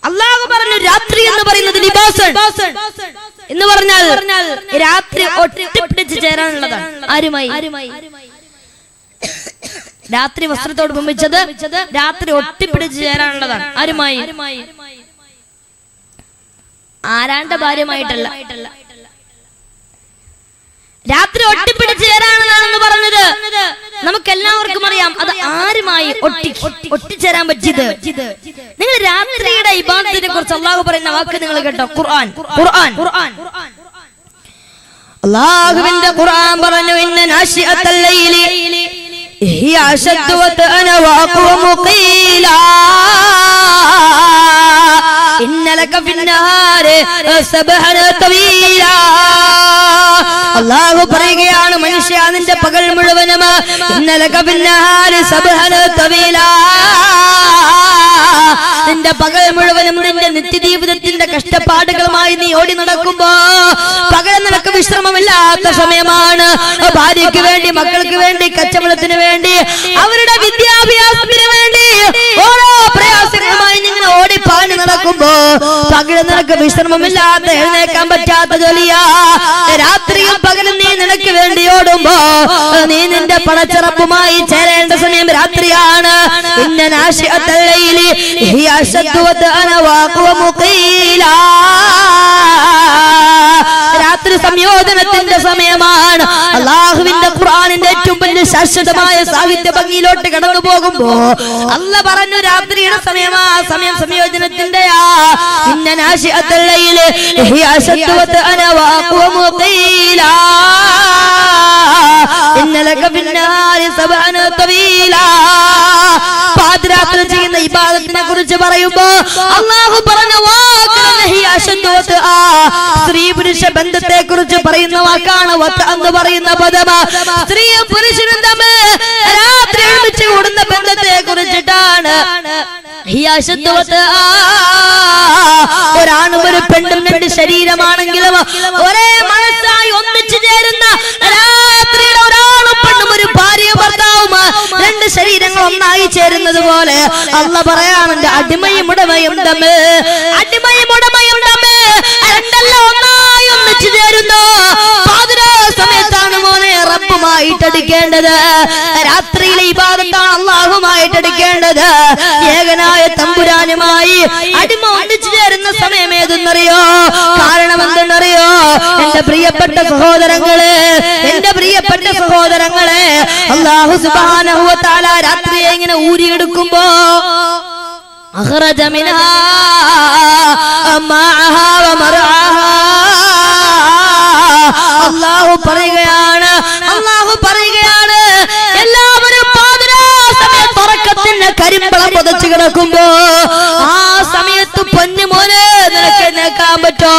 അല്ലാഹു പറഞ്ഞു രാത്രി എന്ന് പറയുന്നത് ലിബാസൻ എന്ന് പറഞ്ഞാൽ രാത്രി ഒട്ടിപ്പിടിച്ച് ചേരാനുള്ളതാണ്. ആരുമായി? രാത്രി വസ്ത്രത്തോട് ഉപമിച്ചത് രാത്രി ഒട്ടിപ്പിടിച്ച് ചേരാനുള്ളതാണ്. ആരുമായി? ആരാന്റെ ഭാര്യമായിട്ടല്ല. രാത്രി ഒട്ടിപ്പിടിച്ച് ചേരാനുള്ളതാണെന്ന് പറഞ്ഞത് നമുക്കെല്ലാവർക്കും അറിയാം. അത് ആരുമായി ഒട്ടിച്ചേരാൻ പറ്റിയത്? നിങ്ങൾ രാത്രിയുടെ ഇബാദത്തിനെ കുറിച്ച് അല്ലാഹു പറയുന്ന വാക്ക് നിങ്ങൾ കേട്ടോ? ഖുർആൻ അല്ലാഹുവിന്റെ ഖുർആൻ പറഞ്ഞു, ഇന്ന നാശിഅത്തൽ ലൈലി ഹിയ അശദ്ദു വതഅന വഅഖവമു ഖീലാ ഇന്ന ലക ഫിന്നഹാരി സബ്ഹന തവീലാ. അല്ലാഹു പറയുകയാണ്, മനുഷ്യ നിന്റെ പകൽ മുഴുവനും ഇന്ന ലക ഫിന്നഹാരി സബ്ഹന തവീലാ, നിന്റെ പകൽ മുഴുവനും നിന്റെ നിത്യജീവിതത്തിന്റെ കഷ്ടപ്പാടുകളുമായി നീ ഓടി നടക്കുമ്പോ പകൽ നിനക്ക് വിശ്രമമില്ലാത്ത സമയമാണ്. ഭാര്യയ്ക്ക് വേണ്ടി, മക്കൾക്ക് വേണ്ടി, കച്ചവടത്തിന് വേണ്ടി, അവരുടെ വിദ്യാഭ്യാസത്തിന് വേണ്ടി ഓരോ പ്രയാസങ്ങളുമായി നിങ്ങൾ ഓടിപ്പാഞ്ഞു നടക്കുമ്പോ പകൽ നിനക്ക് വിശ്രമമില്ലാത്ത, എഴുന്നേക്കാൻ പറ്റാത്ത ജോലിയാ. രാത്രിയും പകലും നീ നിനക്ക് വേണ്ടി ഓടുമ്പോ നീ നിന്റെ പടച്ചിറപ്പുമായി ചേരേണ്ട സമയം രാത്രിയാണ്. ഇന്ന നാശിഅത്തൽ ലൈലി ഹിയ അശദ്ദു വതഅന വഅഖവമു ഖീലാ, രാത്രി സംയോജനത്തിന്റെ സമയമാണ്. അല്ലാഹുവിന്റെ ഖുർആനിന്റെ ഏറ്റവും വലിയ ശാശ്വതമായ സാഹിത്യ ഭംഗിയിലോട്ട് കടന്നു പോകുമ്പോ അല്ലാഹ് പറഞ്ഞു രാത്രിയുടെ സമയമാ, സമയം സംയോജനത്തിന്റെയാ. ഇന്ന നാശിഅത്തൽ ലൈലി ഹിയ അശദ്ദു വതഅന വഅഖവമു ഖീലാ ഇന്ന ലക ഫിന്നഹാരി സബ്ഹന തവീലാ. പാതിരാത്രി ചെയ്യുന്ന ഇബാദത്തിനെ കുറിച്ച് പറയുമ്പോ അല്ലാഹു പറഞ്ഞ വാക്കാണ് ഹിയ അശദ്ദു വതഅ, സ്ത്രീ പുരുഷ ബന്ധത്തെ കുറിച്ച് പറയുന്ന വാക്കാണ് വത എന്ന് പറയുന്ന പദം. സ്ത്രീയും പുരുഷനും തമ്മിൽ രാത്രി ഒരുമിച്ച് കൂടുന്ന ബന്ധത്തെ കുറിച്ചിട്ടാണ് ഹിയ അശദ്ദു വതഅ. ഒരാണും ഒരു പെണ്ണും രണ്ട് ശരീരമാണെങ്കിലും ഒരേ മനസ്സായി ഒന്നിച്ചു ചേരുന്ന രാത്രിയുടെ ഒരാണും പെണ്ണും ഒരു ഭാര്യയും ഭർത്താവും രണ്ട് ശരീരങ്ങൾ ഒന്നായി ചേരുന്നത് പോലെ അല്ലാഹ് പറയാണ്, എന്റെ അടിമയും ഉടമയും തമ്മിൽ രണ്ടെല്ലാം ഒന്നായി ഒന്നിച്ചു ചേരുന്നു. പാതിരാ സമയത്താണ് മോനെ റബ്ബുമായിട്ടടിക്കേണ്ടത്. രാത്രിയിലെ ഇബാദത്താണ് അല്ലാഹുമായിട്ടടിക്കേണ്ടത്. ഏകനായ തമ്പുരാനുമായി അടിമ ഒന്നിച്ചു ചേരുന്ന സമയം ഏതെന്നറിയോ? കാരണം എന്തെന്നറിയോ? എന്റെ പ്രിയപ്പെട്ട സഹോദരങ്ങളെ, അല്ലാഹു സുബ്ഹാനഹു വ തആല രാത്രിയെ ഇങ്ങനെ ഊരിയെടുക്കുമ്പോ അഖറജ മിൻഹാ മാഅഹാ വ മർആഹാ, അല്ലാഹു പറയുകയാണ് എല്ലാവരും പാതിരാ സമയത്ത് ഉറക്കത്തിന്റെ കരിമ്പളം പുതച്ചു കിടക്കുമ്പോ ആ സമയത്ത് പൊന്നു മോനെ നിനക്ക് എഴുന്നേക്കാൻ പറ്റോ?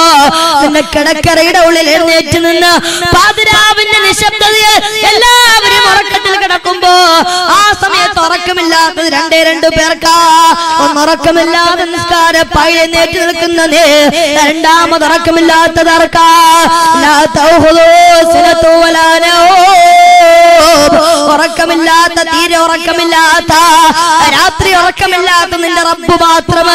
നിന്റെ കിടക്കറയുടെ ഉള്ളിൽ എഴുന്നേറ്റ് നിന്ന് പാതിരാവിന്റെ നിശബ്ദതയിൽ എല്ലാവരും ഉറക്കത്തിൽ കിടക്കുമ്പോ ആ സമയത്ത് ഉറക്കമില്ലാത്തത് രണ്ടു പേർക്കാ. ഒന്നുറക്കമില്ലാതെ നിസ്കാരപ്പായിൽ എഴുന്നേറ്റ് നിൽക്കുന്ന നീ, രണ്ടാമത് ഉറക്കമില്ലാത്തത് ആർക്കാ? ലാ തൗഹുദു സിനതു വലാ നൗം, ഉറക്കമില്ലാത്ത, തീരെ ഉറക്കമില്ലാത്ത, രാത്രി ഉറക്കമില്ലാത്ത നിന്റെ റബ്ബ് മാത്രം.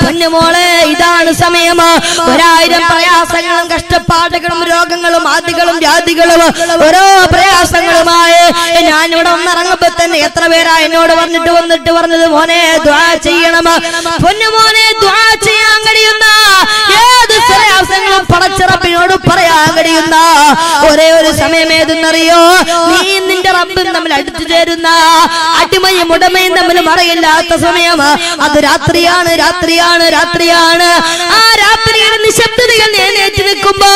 പൊന്നുമോളെ, ഇതാണ് സമയം. 1000 പ്രയാസങ്ങളും കഷ്ടപ്പാടുകളും രോഗങ്ങളും ആദികളും വ്യാധികളും ഓരോ പ്രയാസങ്ങളുമായി ഞാനിവിടെ ഒന്നിറങ്ങുമ്പോ തന്നെ എത്ര പേരാ എന്നോട് വന്നിട്ട് മോനെ ദുആ ചെയ്യണം. പൊന്നുമോനെ, ദുആ ചെയ്യാൻ കഴിയുന്ന ഏത് പ്രയാസങ്ങളും പടച്ചിറപ്പിനോട് പറയാൻ കഴിയുന്ന ഒരേ ഒരു സമയം ഏതെന്നറിയോ? നീ നിന്റെ റബ്ബും തമ്മിൽ അടുത്തു ചേരുന്ന, അടിമയും ഉടമയും തമ്മിൽ മറയില്ലാത്ത സമയം. അത് രാത്രിയാണ്. ആ രാത്രിയുടെ നിശബ്ദതകൾ എഴുന്നേറ്റ് നിൽക്കുമ്പോ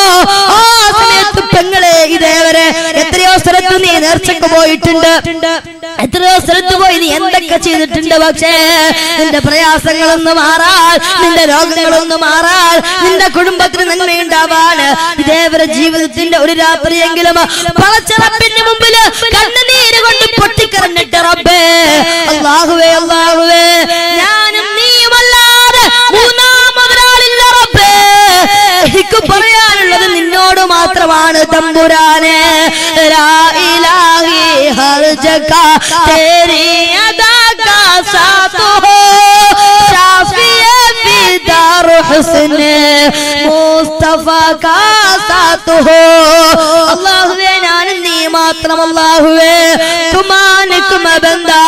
ആ സമയത്ത് പെങ്ങളെ, ഇതേവരെ എത്രയോ സ്ഥലത്ത് നീ നേർച്ചക്ക് പോയിട്ടുണ്ട്, എത്രയോ സ്ഥലത്ത് പോയി നീ എന്തൊക്കെ ചെയ്തിട്ടുണ്ട്. പക്ഷേ നിന്റെ പ്രയാസങ്ങളൊന്ന് മാറാൻ, നിന്റെ രോഗങ്ങളൊന്ന് മാറാൻ, നിന്റെ കുടുംബത്തിന് നന്മയുണ്ടാവാൻ ഇതേവരെ ജീവിതത്തിന്റെ ഒരു രാത്രിയെങ്കിലും പടച്ചറപ്പിന്റെ മുമ്പിൽ കണ്ണുനീര് കൊണ്ട് പൊട്ടിക്കരഞ്ഞിട്ട് റബ്ബേ, അല്ലാഹുവേ ഞാനും നീയുമല്ലാതെ മൂന്നാമതൊരാളില്ല റബ്ബേ. എനിക്ക് പറയാനുള്ളത് നിന്നോട് മാത്രമാണ് തമ്പുരാനെ. ലാ ഇലാഹി ഹർ ജഗാ തേരി അദാ കാ സാത്ത് ഹോ, ശാഫിയെ ഫിദാ हुस्न मुस्तफा का साथ हो അല്ലാഹുവേ ഞാൻ നീ മാത്രം അല്ലാഹുവേ തുമാനിക്കും ബന്ദാ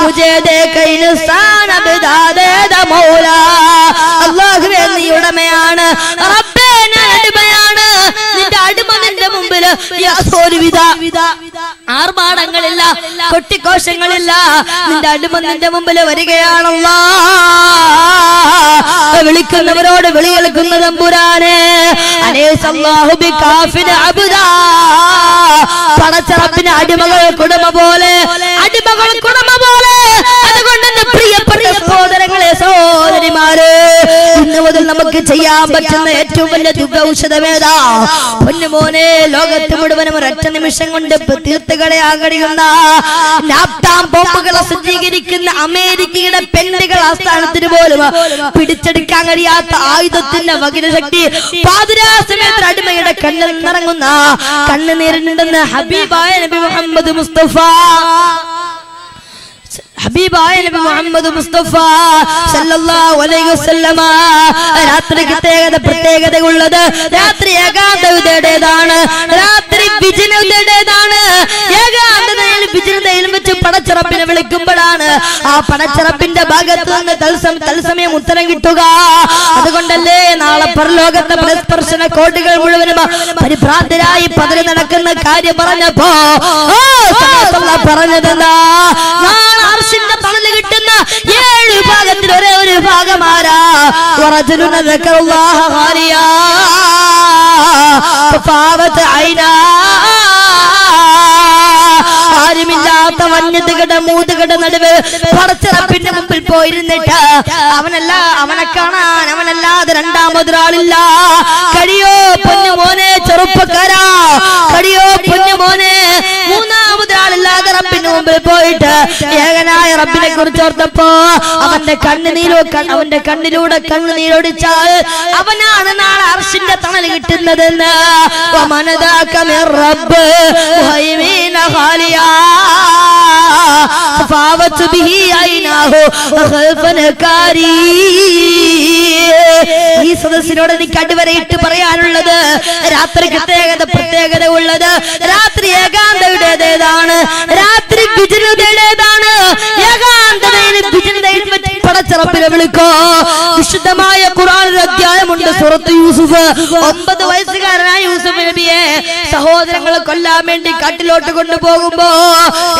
മുझे देख इंसान बिदा दे द मौला അല്ലാഹുവേ നീ ഉടമയാണ് റബ്ബേ ഞാൻ അടിമയാണ് നിന്റെ അടിമ നിന്റെ മുമ്പിൽ യാതൊരുവിധ ആർഭാടങ്ങളില്ല കൊട്ടിക്കോശങ്ങളില്ല നിന്റെ അടിമ നിന്റെ മുമ്പിൽ വരികയാണല്ലാ വിളിക്കുന്നവരോട് വിളി കേൾക്കുന്ന തമ്പുരാനെ അലൈസല്ലാഹു ബികാഫിൻ അബ്ദാ പടച്ചറപ്പിന് അടിമകൾ കുടമ പോലെ അതുകൊണ്ട് എന്റെ പ്രിയപ്പെട്ട സഹോദരങ്ങളെ സഹോദരിമാരെ ഇന്ന് മുതൽ നമുക്ക് ചെയ്യാൻ പറ്റുന്ന ഏറ്റവും വലിയ ദിവ്യൌഷധമേതാ പൊന്നുമോനെ ലോകത്ത് മുഴുവനും ഒരൊറ്റ നിമിഷം കൊണ്ട് തീർത്തുകളെ ആകടിയുന്ന നാപ്താം ബോംബുകളെ സജ്ജീകരിക്കുന്ന അമേരിക്കയുടെ പെണ്ണുകൾ ആസ്ഥാനത്തിന് പോലും പിടിച്ചെടുക്കാൻ കഴിയാത്ത ആയുധത്തിന്റെ വകിരശക്തി പാതിരാ സമയത്ത് അടിമയുടെ കണ്ണിൽ നിറങ്ങുന്ന കണ്ണുനീരുണ്ടെന്ന് ഹബീബായ നബി മുഹമ്മദ് മുസ്തഫ ഹബീബായ നബി മുഹമ്മദ് മുസ്തഫ സല്ലല്ലാഹു അലൈഹി വസല്ലമ രാത്രിക്ക് പ്രത്യേകതയുള്ളത് രാത്രി ഏകാന്തതയുടേതാണ് രാത്രി വിജനതയുടേതാണ് ഏകാന്തതയിൽ വിജനതയിൽ വെച്ച് പടച്ചറപ്പിനെ വിളിക്കുമ്പോഴാണ് ആ പടച്ചറപ്പിന്റെ ഭാഗത്ത് നിന്ന് തത്സമയം ഉത്തരം കിട്ടുക അതുകൊണ്ടല്ലേ നാളെ പരലോകത്തെ പരസ്പർശന കോടികൾ മുഴുവനും പരിഭ്രാന്തരായി പതറി നടക്കുന്ന കാര്യം പറഞ്ഞപ്പോ പറഞ്ഞതെന്താ നാളെ അർശിന്റെ തണല് കിട്ടുന്ന 7 വിഭാഗത്തിൽ ഒരേ ഒരു വിഭാഗമാരാ ആരുമില്ലാത്ത വന്യതകട മൂതുകട നടുവ് പടച്ചറപ്പിന്റെ മുമ്പിൽ പോയിരുന്നിട്ട് അവനെ കാണാൻ അവനല്ലാതെ രണ്ടാമതൊരാളില്ല കഴിയോ പൊന്നുമോനെ ചെറുപ്പക്കാരാ കഴിയോ പൊന്നുമോനെ മൂന്നാമതൊരാളില്ലാതെ റബ്ബിന്റെ മുമ്പിൽ പോയിട്ട് ഏകനായ റബ്ബിനെ കുറിച്ച് ഓർത്തപ്പോ അവന്റെ കണ്ണിലൂടെ കണ്ണുനീരൊടിച്ചാൽ അവനാണ് നാളെ അർശിന്റെ തണൽ കിട്ടുന്നതെന്ന് ഈ സദസ്സിനോട് എനിക്ക് അടിവരയിട്ട് പറയാനുള്ളത് രാത്രിക്ക് പ്രത്യേകത ഉള്ളത് രാത്രി ഏകാന്തതയുടേതാണ് രാത്രി വിജനതയുടേതാണ് ഏകാന്തതയിൽ വിജനതയിൽ പടച്ചറപ്പിനെ വിളിക്കോ വിശുദ്ധമായ ഖുർആനിൽ അധ്യായമുണ്ട് സൂറത്ത് യൂസുഫ് 9 വയസ്സുകാരനായ യൂസുഫ് നബിയെ സഹോദരങ്ങളെ കൊല്ലാൻ വേണ്ടി കാട്ടിലോട്ട് കൊണ്ടുപോകുമ്പോ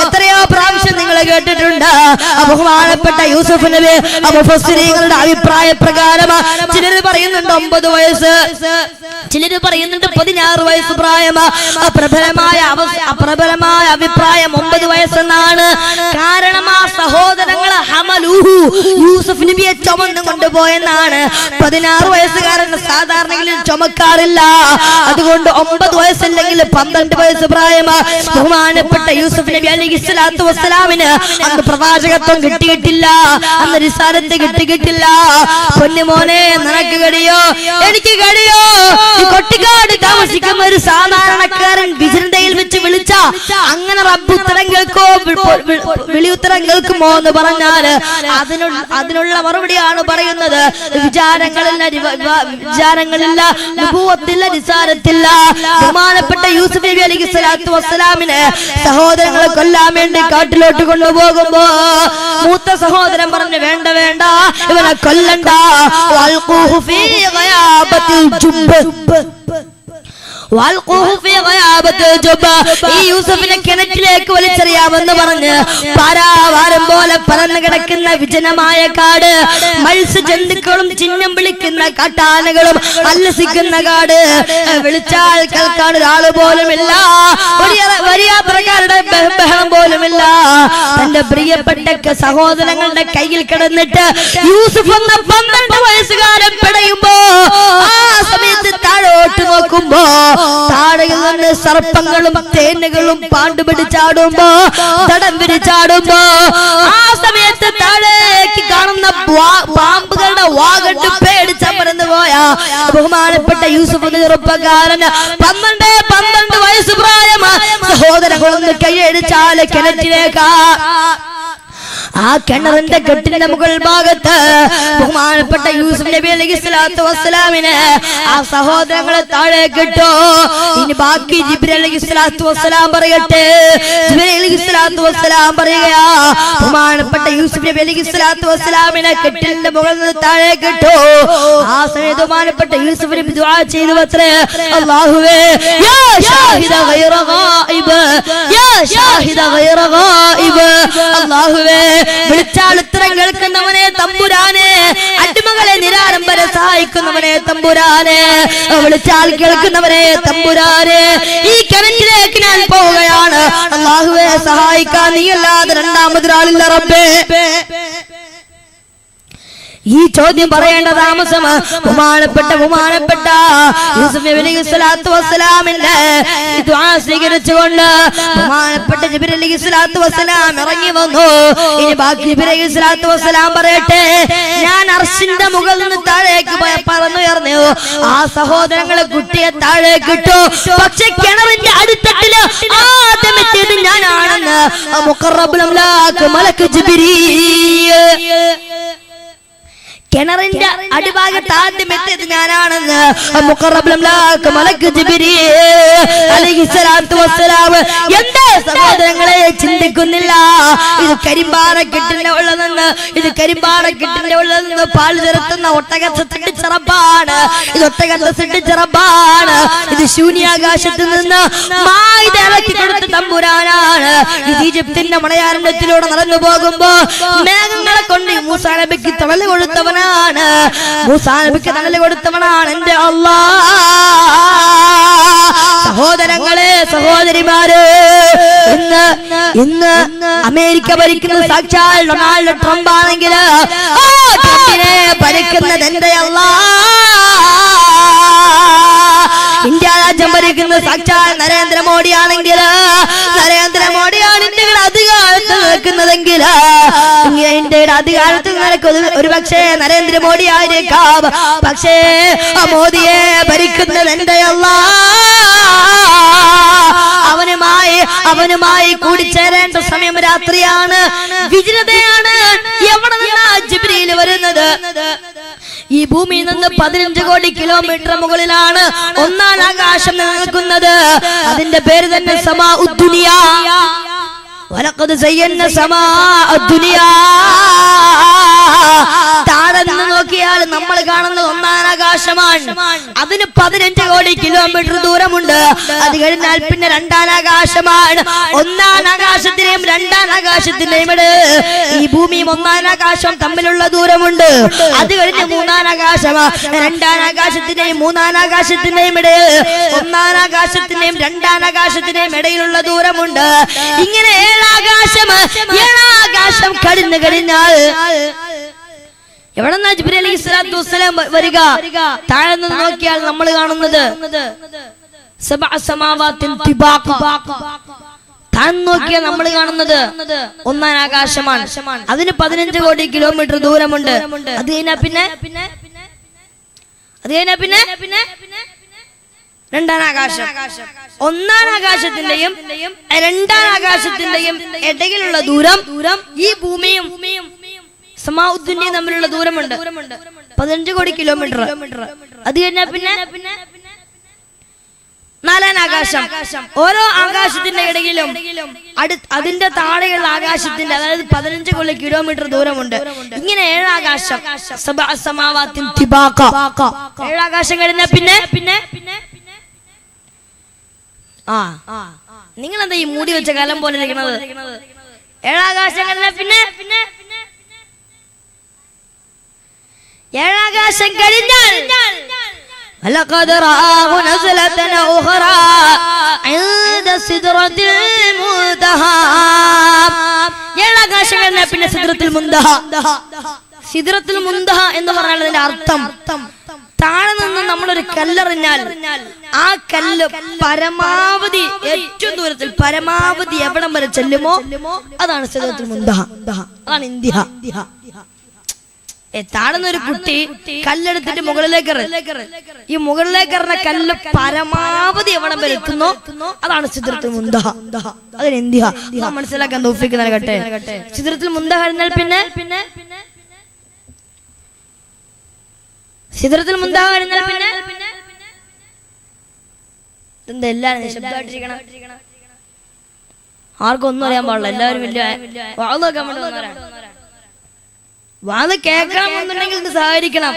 എത്രയോ പ്രാവശ്യം നിങ്ങൾ കേട്ടിട്ടുണ്ട് ബഹുമാനപ്പെട്ട യൂസുഫ് നബി മുഫസ്സിരീങ്ങളുടെ അഭിപ്രായ പ്രകാരം ചിലർ പറയുന്നുണ്ട് 9 വയസ്സ് ചിലര് പറയുന്നുണ്ട് 16 വയസ്സ് പ്രായം അപ്രബലമായ അഭിപ്രായം 9 വയസ്സെന്നാണ് കാരണം ആ സഹോദരങ്ങളെ യൂസുഫ് നബിയെ ചുമന്നു കൊണ്ടുപോയെന്നാണ് 16 വയസ്സുകാരൻ സാധാരണകളിൽ ചുമക്കാറില്ല അതുകൊണ്ട് 9 വയസ്സല്ലെങ്കിൽ 12 വയസ്സ് പ്രായം ബഹുമാനപ്പെട്ട യൂസുഫ് നബി അലൈഹിസ്സലാത്തു വസ്സലാമിന് അന്ന് പ്രവാചകത്വം കിട്ടിയിട്ടില്ല അന്ന് റിസാലത്ത് കിട്ടിയിട്ടില്ല പൊന്നുമോനെ നിനക്ക് കഴിയോ എനിക്ക് കഴിയോ ഈ കൊട്ടിക്കാട് താമസിക്കുന്ന ഒരു സാധാരണക്കാരൻ വിജനതയിൽ വെച്ച് വിളിച്ച അങ്ങനെ റബ്ബ് ഉത്തരം കേൾക്കോ വിളിയുത്തരം കേൾക്കുമോ എന്ന് പറഞ്ഞാൽ അതിനുള്ള മറുപടിയാണ് പറയുന്നത് വിചാരങ്ങളില്ല നുബുവത്തില്ല നിസാരത്തില്ല ബഹുമാനപ്പെട്ട യൂസുഫ് നബി അലൈഹിസ്സലാത്തു വസ്സലാമിനെ സഹോദരങ്ങളെ കൊല്ലാൻ വേണ്ടി കാട്ടിലോട്ട് കൊണ്ടുപോകുമ്പോ മൂത്ത സഹോദരൻ പറഞ്ഞു വേണ്ട ഇവനെ കൊല്ലണ്ട ഈ യൂസഫിനെ കിണറ്റിലേക്ക് വലിച്ചെറിയാമെന്ന് പറഞ്ഞ് പാരാവാരം പോലെ പരന്നു കിടക്കുന്ന വിജനമായ കാട് മത്സ്യജന്തുക്കളും ചിഹ്നം വിളിക്കുന്ന കാട്ടാനകളും അല്ലസിക്കുന്ന കാട് വിളിച്ചാൽ കേൾക്കാൻ ഒരാള് പോലുമില്ല വലിയ യാത്രക്കാരുടെ ബഹളം പോലുമില്ല തന്റെ പ്രിയപ്പെട്ട സഹോദരങ്ങളുടെ കയ്യിൽ കിടന്നിട്ട് യൂസുഫ് എന്ന 12 വയസ്സുകാരൻ പിടയുമ്പോ ആ സമയത്ത് താഴോട്ട് നോക്കുമ്പോ താഴയിൽ നിന്ന് സർപ്പങ്ങളും തേനുകളും പാണ്ടുപിടിച്ചാടുമ്പോ തടം വിരിച്ചാടുമ്പോ ആ സമയത്ത് താഴേക്ക് കാണുന്ന പാമ്പുകളുടെ വാകട്ട് പേടിച്ചമർന്നു പോയ ബഹുമാനപ്പെട്ട യൂസുഫ് ചെറുപ്പക്കാരന് 12 വയസ്സ് പ്രായം സഹോദരങ്ങളൊന്ന് കൈയടിച്ചാല് കിണറ്റിലേക്കാ ആ കിണറിന്റെ കെട്ടിന്റെ മുകൾ ഭാഗത്ത് ബഹുമാനപ്പെട്ട യൂസുഫ് നബി അലൈഹിസ്സലാത്തു വസ്സലാമിനെ ആ സഹോദരങ്ങളെ താഴേക്ക് ഇട്ടു. ഇനി ബാക്കി ജിബ്രീൽ അലൈഹിസ്സലാത്തു വസ്സലാം പറയട്ടെ. ജിബ്രീൽ അലൈഹിസ്സലാത്തു വസ്സലാം പറയുകയാ, ബഹുമാനപ്പെട്ട യൂസുഫ് നബി അലൈഹിസ്സലാത്തു വസ്സലാമിനെ കെട്ടിന്റെ മുകളിൽ നിന്ന് താഴേക്ക് ഇട്ടു. ആ സമയത്ത് ബഹുമാനപ്പെട്ട യൂസുഫ് നബി ദുആ ചെയ്തു അത്രേ, അല്ലാഹുവേ യാ ഷാഹിദ ഗൈറ ഗായിബ്, യാ ഷാഹിദ ഗൈറ ഗായിബ്, അല്ലാഹുവേ വിളിച്ചാൽ ഉത്തരം കേൾക്കുന്നവനെ തമ്പുരാനെ, അടിമകളെ നിരാരംഭര സഹായിക്കുന്നവനെ തമ്പുരാനെ, വിളിച്ചാൽ കേൾക്കുന്നവനെ തമ്പുരാനെ, ഈ കിണറ്റിലേക്ക് ഞാൻ പോവുകയാണ്, അല്ലാഹുവേ സഹായിക്കാൻ നീയല്ലാതെ രണ്ടാമതൊരാളില്ല റബ്ബേ. ഈ ചോദ്യം പറയേണ്ട താമസം ബഹുമാനപ്പെട്ട യൂസുഫ് നബി അലൈഹിസ്സലാത്തു വസ്സലാമിന്റെ ദുആ സ്വീകരിച്ചുകൊണ്ട് ബഹുമാനപ്പെട്ട ജിബ്രീൽ അലൈഹിസ്സലാത്തു വസ്സലാം ഇറങ്ങി വന്നു. ഇനി ബാക്കി ജിബ്രീൽ അലൈഹിസ്സലാത്തു വസ്സലാം പറയട്ടെ, ഞാൻ അർശിന്റെ മുകളിൽ നിന്ന് താഴേക്ക് പറന്നുയർന്നു. ആ സഹോദരങ്ങളെ കുട്ടിയെ താഴേക്ക് ഇട്ടു. പക്ഷെ കിണറിന്റെ അടിത്തട്ടില് ആദ്യം എത്തിയത് ഞാനാണെന്ന് മുഖറബുൽ അംലാക്ക് മലക്ക് ജിബ്രീൽ. കിണറിന്റെ അടിഭാഗത്ത് ആദ്യം എത്തിയത് ഞാനാണെന്ന് മുഖറബുൽ അംലാക്ക് മലക്ക് ജിബ്രീൽ അലൈഹിസ്സലാത്തു വസ്സലാം എന്റെ സഹോദരങ്ങളെ ചിന്തിക്കുന്നില്ല. ഇത് കരിമ്പാറക്കെട്ടിന്റെ ഉള്ളതെന്ന്, ഇത് കരിമ്പാറക്കെട്ടിന്റെ ഉള്ളതെന്ന് പാൽ ചേർത്തുന്ന ഒട്ടകത്തിന്റെ ചെറപ്പാണ്, ഇത് ഒട്ടകത്തിന്റെ ചെറപ്പാണ്, ഇത് ശൂന്യാകാശത്ത് നിന്ന് മായിദ ഇറക്കി കൊടുത്ത തമ്പുരാനാണ്. ഇത് ഈജിപ്തിന്റെ മണയാരണ്യത്തിലൂടെ നടന്നു പോകുമ്പോ മേഘങ്ങളെ കൊണ്ട് മൂസാ നബിക്ക് തണല് കൊടുത്തവനാണ്, മൂസാ നബിക്ക് തണല് കൊടുത്തവനാണ് എന്റെ അല്ലാഹ്. സഹോദരങ്ങളെ സഹോദരിമാര്, ഇന്ന് അമേരിക്ക ഭരിക്കുന്നത് സാക്ഷാൽ ഡൊണാൾഡ് ട്രംപ് ആണെങ്കിൽ ട്രംപിനെ ഭരിക്കുന്നത് എന്റെ അല്ലാഹ്. ഇന്ത്യ രാജ്യം ഭരിക്കുന്നത് സാക്ഷാൽ നരേന്ദ്രമോദി ആണെങ്കിൽ, നരേന്ദ്രമോദിയാണ് ഇന്ത്യയുടെ അധികാരത്തിൽ നിൽക്കുന്നതെങ്കിൽ ഇന്ത്യയുടെ അധികാരത്തിൽ നിൽക്കുന്നത് ഒരു പക്ഷേ നരേന്ദ്രമോദി ആയിരിക്കാം. പക്ഷേ മോദിയെ ഭരിക്കുന്നത് എന്റെ അല്ലാഹ്. അവനുമായി കൂടിച്ചേരേണ്ട സമയം രാത്രിയാണ്, വിജനതയാണ്. എവിടെ നിന്നാ ജിബ്രീൽ വരുന്നത്? ഈ ഭൂമിയിൽ നിന്ന് 15 കോടി കിലോമീറ്റർ മുകളിലാണ് ഒന്നാം ആകാശം നിൽക്കുന്നത്. അതിന്റെ പേര് തന്നെ സമാഉദ് ദുനിയ. വലഖദ് സയ്യന്ന സമാഉദ് ദുനിയ. താഴെ നിന്ന് നോക്കിയാൽ നമ്മൾ കാണുന്നത് ഒന്നാം ആകാശമാണ്. അതിന് 15 കോടി കിലോമീറ്റർ ദൂരമുണ്ട്. അത് കഴിഞ്ഞാൽ പിന്നെ രണ്ടാം ആകാശമാണ്. ഒന്നാം ആകാശത്തിന്റെയും രണ്ടാം ആകാശത്തിന്റെയും ഈ ഭൂമിയും ഒന്നാം ആകാശവും തമ്മിലുള്ള ദൂരമുണ്ട്. അത് കഴിഞ്ഞ് മൂന്നാം ആകാശം, രണ്ടാം ആകാശത്തിന്റെയും മൂന്നാം ആകാശത്തിന്റെയും ഒന്നാം ആകാശത്തിന്റെയും രണ്ടാം ആകാശത്തിന്റെയും ഇടയിലുള്ള ദൂരമുണ്ട്. ഇങ്ങനെ ഏഴാകാശം കടന്നു കഴിഞ്ഞാൽ എവിടെന്നാ ജിബ്രീൽ അലൈഹിസ്സലാത്തു വസ്സലാം വരിക? താഴെ നിന്ന് നോക്കിയാൽ നമ്മൾ കാണുന്നത് സബഅ സമാവാത്തിൻ തിബാഖ. താഴെ നോക്കിയാൽ നമ്മൾ കാണുന്നത് ഒന്നാം ആകാശമാണ്. അതിന് 15 കോടി കിലോമീറ്റർ ദൂരമുണ്ട്. അത് കഴിഞ്ഞാ പിന്നെ രണ്ടാം ആകാശം. ഒന്നാം ആകാശത്തിന്റെയും രണ്ടാം ആകാശത്തിന്റെയും ഇടയിലുള്ള ദൂരം ഈ ഭൂമിയും സമാഉദ് ദുനിയ തമ്മിലുള്ള ദൂരമുണ്ട് 15 കോടി കിലോമീറ്റർ. അത് കഴിഞ്ഞാൽ പിന്നെ നാലാം ആകാശം. ഓരോ ആകാശത്തിന്റെ ഇടയിലും അതിന്റെ താഴെയുള്ള ആകാശത്തിന്റെ, അതായത് 15 കോടി കിലോമീറ്റർ ദൂരമുണ്ട്. ഇങ്ങനെ ഏഴാകാശം. സബഅ സമാവാത്തിൻ തിബാഖ. ഏഴാകാശം കഴിഞ്ഞാൽ പിന്നെ നിങ്ങളെന്താ ഈ മൂടി വെച്ച കാലം പോലെ ഇരിക്കുന്നത്? ഏഴാകാശം കഴിഞ്ഞാൽ പിന്നെ ഏഴാകാശം കഴിഞ്ഞാൽ لقد رآه نزلة أخرى عند سدرة المنتهى. ഏഴാകാശം കഴിഞ്ഞാൽ പിന്നെ സിദ്റത്തുൽ മുൻതഹ. സിദ്റത്തുൽ മുൻതഹ എന്ന് പറഞ്ഞാൽ അതിന്റെ അർത്ഥം, താഴെ നിന്ന് നമ്മളൊരു കല്ലെറിഞ്ഞാൽ ആ കല്ല് പരമാവധി ഏറ്റവും ദൂരത്തിൽ പരമാവധി എവിടം വരെ ചെല്ലുമോ അതാണ് സിദ്റത്തുൽ മുൻതഹ. അതാണ് ഇന്ത്യ. താഴ്ന്നൊരു കുട്ടി കല്ലെടുത്തിട്ട് മുകളിലേക്ക് ഈ മുകളിലേക്ക് എറിഞ്ഞ കല്ല് പരമാവധി എവിടെ വരെ എത്തുന്നോ അതാണ് സിദ്റത്തുൽ മുൻതഹ. അതിന് ഇന്ത്യ മനസ്സിലാക്കാൻ തൗഫീഖ് നൽകട്ടെ. സിദ്റത്തുൽ മുൻതഹ കഴിഞ്ഞാൽ പിന്നെ സിദ്റത്തുൽ മുൻതഹ കഴിഞ്ഞാൽ പിന്നെ എന്താ എല്ലാരും നിശബ്ദമായിട്ടിരിക്കണം? ആർക്കും ഒന്നും അറിയാൻ പാടില്ല. എല്ലാവരും വലിയ വാത് കേൾക്കണമെന്നുണ്ടെങ്കിൽ ഇത് സഹായിക്കണം.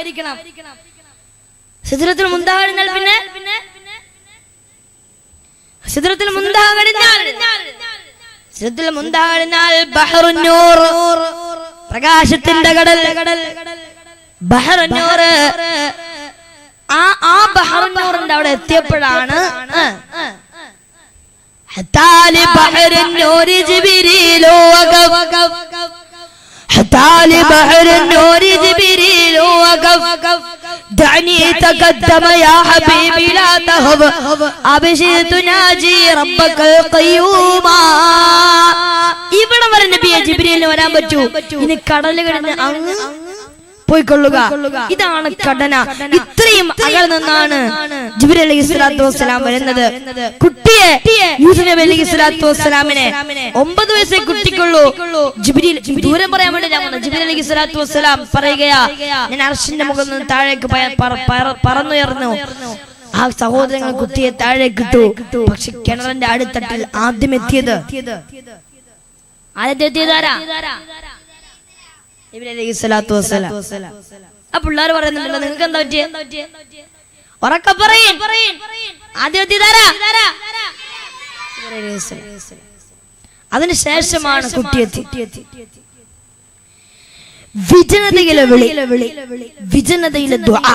സിദ്റത്തുൽ മുൻതഹ കഴിഞ്ഞാൽ പിന്നെ സിദ്റത്തുൽ മുൻതഹ കഴിഞ്ഞാൽ ബഹറുൻ നൂർ, പ്രകാശത്തിന്റെ കടൽ. ബഹറുൻ നൂർ, ആ ബഹറുൻ നൂറിന്റെ അവിടെ എത്തിയപ്പോഴാണ് ഹത്താലി ബഹറുൻ നൂർ ജിബ്രീലു വഖഫ്, ഹത്താലി ബഹറുൻ നൂർ ജിബ്രീലു വഖഫ്, ദഅനി തഖദ്ദമ യാ ഹബീബി ലാ തഹബ് അബ്ശിർ തുനാജി റബ്ബകൽ ഖയ്യൂമാ. ഇവിടെ വരെ നബിയെ ജിബ്രീലിന് വരാൻ പറ്റൂ. ഇനി കടൽ കടന്ന് അങ്ങ് പോയിക്കൊള്ളുക. ഇതാണ് ഘടന. ഇത്രയും അകൽ നിന്നാണ് ജിബ്രീൽ അലൈഹിസ്സലാത്തു വസ്സലാം വരുന്നത്. കുട്ടിയെ യൂസുഫ് നബി അലൈഹിസ്സലാത്തു വസ്സലാമിനെ 9 വയസ്സേ കുട്ടിക്കുള്ളൂ. ജിബ്രീൽ ദൂരം പറയാൻ വേണ്ടി ജിബ്രീൽ അലൈഹിസ്സലാത്തു വസ്സലാം പറയുകയാ, ഞാൻ അർശിന്റെ മുകളിൽ നിന്ന് താഴേക്ക് പറന്നുയർന്നു. ആ സഹോദരങ്ങൾ കുട്ടിയെ താഴേക്ക് ഇട്ടു. പക്ഷെ കിണറിന്റെ അടിത്തട്ടിൽ ആദ്യം എത്തിയത് ആരാ? ആ പിള്ളേർ പറയുന്നുണ്ടല്ലോ, നിങ്ങൾക്ക് എന്താ പറ്റിയ? ഉറക്കെ പറയും. ആദ്യം അതിനുശേഷമാണ് കുട്ടിയെത്തി. വിജനതയിലെ വിളി, വിജനതയിലെ ദുആ.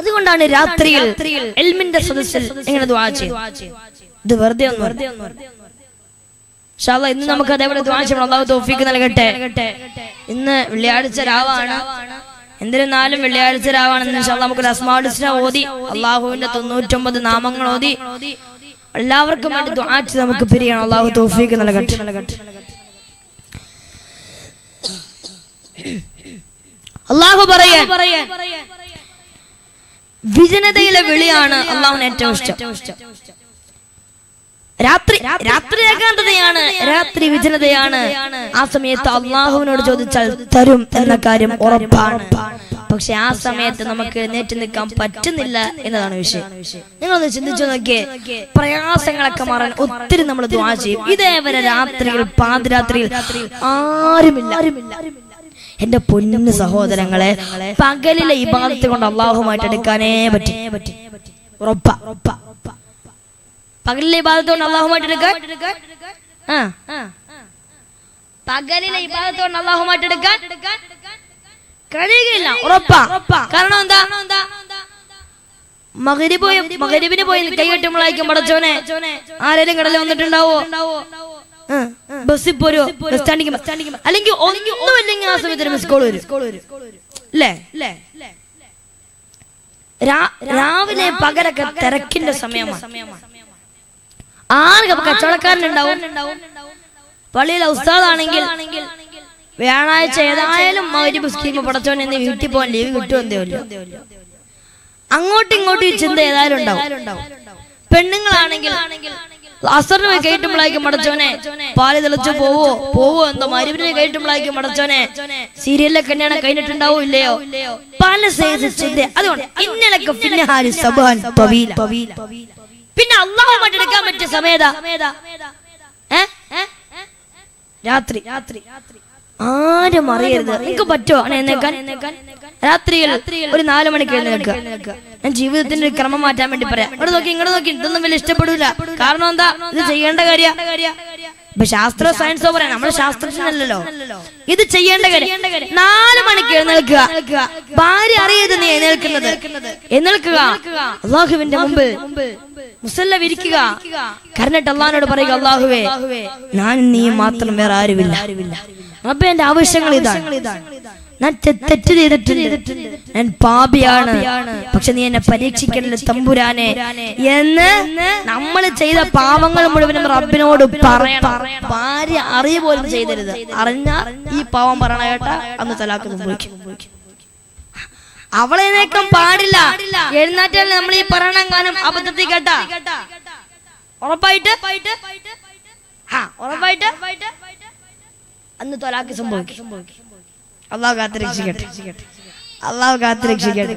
അതുകൊണ്ടാണ് രാത്രിയിൽ ഇൽമിന്റെ സദസ്സിൽ എങ്ങനെ ദുആ ചെയ്യും. ഇത് വെറുതെ ഒന്നും. ഇന്ന് നമുക്ക് അതേപോലെ ദുആ ചെയ്യണം. അല്ലാഹു തൗഫീഖ് നൽകട്ടെ. ഇന്ന് വെള്ളിയാഴ്ച രാവാണ്. എന്നിരുന്നാലും വെള്ളിയാഴ്ച രാവാണ്. ഇൻഷാല്ലാഹ് നമുക്ക് അസ്മാഉൽ ഹുസ്ന ഓതി അല്ലാഹുവിന്റെ 99 നാമങ്ങൾ ഓതി എല്ലാവർക്കും വേണ്ടി ദുആ ചെയ്ത് നമുക്ക് പിരിയണം. അല്ലാഹു തൗഫീഖ് നൽകട്ടെ. അല്ലാഹു പറയാൻ വിജനതയിലെ വിളിയാണ് അല്ലാഹുവിന് ഏറ്റവും ഇഷ്ടം. രാത്രി ഏകാന്തതയാണ്, രാത്രി വിജനതയാണ്. ആ സമയത്ത് അള്ളാഹുവിനോട് ചോദിച്ചാൽ തരും എന്ന കാര്യം ഉറപ്പാണ്. പക്ഷെ ആ സമയത്ത് നമുക്ക് എഴുന്നേറ്റ് നിൽക്കാൻ പറ്റുന്നില്ല എന്നതാണ് വിഷയം. നിങ്ങളൊന്ന് ചിന്തിച്ചു നോക്കിയേ, പ്രയാസങ്ങളൊക്കെ മാറാൻ ഒത്തിരി നമ്മൾ ദുആ ചെയ്യും. ഇതേവരെ രാത്രിയിൽ പാതിരാത്രിയിൽ ആരുമില്ല. എന്റെ പൊന്നു സഹോദരങ്ങളെ, പകലിലെ ഇബാദത്ത് കൊണ്ട് അള്ളാഹുമായിട്ട് എടുക്കാനേ പറ്റി. ഉറപ്പാ. പകലിലെ ഇബാദത്ത് കൊണ്ട് അല്ലാഹുമായിട്ട് എടുക്കാൻ പകലിലെ ഇബാദത്ത് കൊണ്ട് അല്ലാഹുമായിട്ട് എടുക്കാൻ കഴിയുകയില്ല. ഉറപ്പാ. കാരണം എന്താ? മഗ്രിബിന് പോയി കൈകെട്ടുമ്പോഴായിരിക്കും പടച്ചോനെ ആരെങ്കിലും കടലിൽ വന്നിട്ടുണ്ടാവോ? ബസ്സിൽ പോരോ, ബസ് സ്റ്റാൻഡിൽ, അല്ലെങ്കിൽ ഒന്നുമില്ലെങ്കിൽ ആ സമയത്ത് ഒരു മിസ് കോൾ വരും അല്ലേ? രാവിലെ പകലൊക്കെ തിരക്കിന്റെ സമയമാണ്. ആർക്കും കച്ചവടക്കാരനുണ്ടാവും. പള്ളിയിലെ ഉസ്താദാണെങ്കിൽ വ്യാഴാഴ്ച ഏതായാലും മഗ്രിബ് സ്കീമ് പടച്ചോനെ എന്ന് വീട്ടിൽ പോകാൻ ലീവ് കിട്ടുമെന്തോ. അങ്ങോട്ടും ഇങ്ങോട്ടും ഈ ചിന്ത ഏതായാലും ഉണ്ടാവും. പെണ്ണുങ്ങളാണെങ്കിൽ അസറിന് പോയി കയറ്റുമ്പോഴായിരിക്കും പടച്ചോനെ പാല് തെളിച്ചു പോവോ എന്തോ. മഗ്രിബിനെ കയറ്റുമ്പോഴായിരിക്കും പടച്ചോനെ സീരിയലിലെ കല്യാണം കഴിഞ്ഞിട്ടുണ്ടാവോ ഇല്ലയോ. പല സൈസ് ചിന്ത. അതുകൊണ്ട് ഇന്നലൊക്കെ പിന്നെ അല്ലാഹുമായിട്ട് എടുക്കാൻ പറ്റിയ സമയത രാത്രി. ആരും അറിയരുത്. നിങ്ങൾക്ക് പറ്റുമോ എഴുന്നേക്കാൻ? രാത്രിയിൽ ഒരു 4 മണിക്ക് എഴുന്നേൽക്കുക. ഞാൻ ജീവിതത്തിന്റെ ഒരു ക്രമം മാറ്റാൻ വേണ്ടി പറയാം. ഇവിടെ നോക്കി ഇങ്ങോട്ട് നോക്കി ഇതൊന്നും വലിയ ഇഷ്ടപ്പെടില്ല. കാരണം എന്താ? ഇത് ചെയ്യേണ്ട കാര്യം. ഇപ്പൊ ശാസ്ത്ര സയൻസോ പറയാം, നമ്മുടെ ശാസ്ത്രജ്ഞനല്ലോ. ഇത് ചെയ്യേണ്ട കാര്യം. 4 മണിക്ക് എഴുന്നേൽക്കുക. ഭാര്യ അറിയത് നീ എഴുന്നേൽക്കുക. അല്ലാഹുവിന്റെ മുമ്പിൽ മുസല്ല വിരിക്കുക. കരഞ്ഞിട്ട് അല്ലാഹുവിനോട് പറയുക, അല്ലാഹുവേ ഞാൻ നീ മാത്രം വേറെ ആരുമില്ല. റബ്ബേ എന്റെ ആവശ്യങ്ങൾ ഇതാണ്. ഞാൻ തെറ്റ് ചെയ്തിട്ടുണ്ട്, ഞാൻ പാപിയാണ്, പക്ഷെ നീ എന്നെ പരീക്ഷിക്കണല്ലോ തമ്പുരാനെ എന്ന് നമ്മൾ ചെയ്ത പാവങ്ങൾ മുഴുവനും റബ്ബിനോട് പറയണം. ഭാര്യ അറിയ പോലും ചെയ്തരുത്. അറിഞ്ഞാൽ ഈ പാവം പറയണ കേട്ടാ അന്ന് തലാക്ക് സംഭവിക്കും. അവളെന്നേക്കും പാടില്ല. എഴുന്നേറ്റാൽ നമ്മൾ ഈ പറയണെങ്ങാനും അബദ്ധത്തിൽ കേട്ടാ ഉറപ്പായിട്ട് അന്ന് തലാക്ക് സംഭവിക്കും. അള്ളാഹു കാത്തുരക്ഷിക്കട്ടെ. അള്ളാഹു കാത്തുരക്ഷിക്കട്ടെ.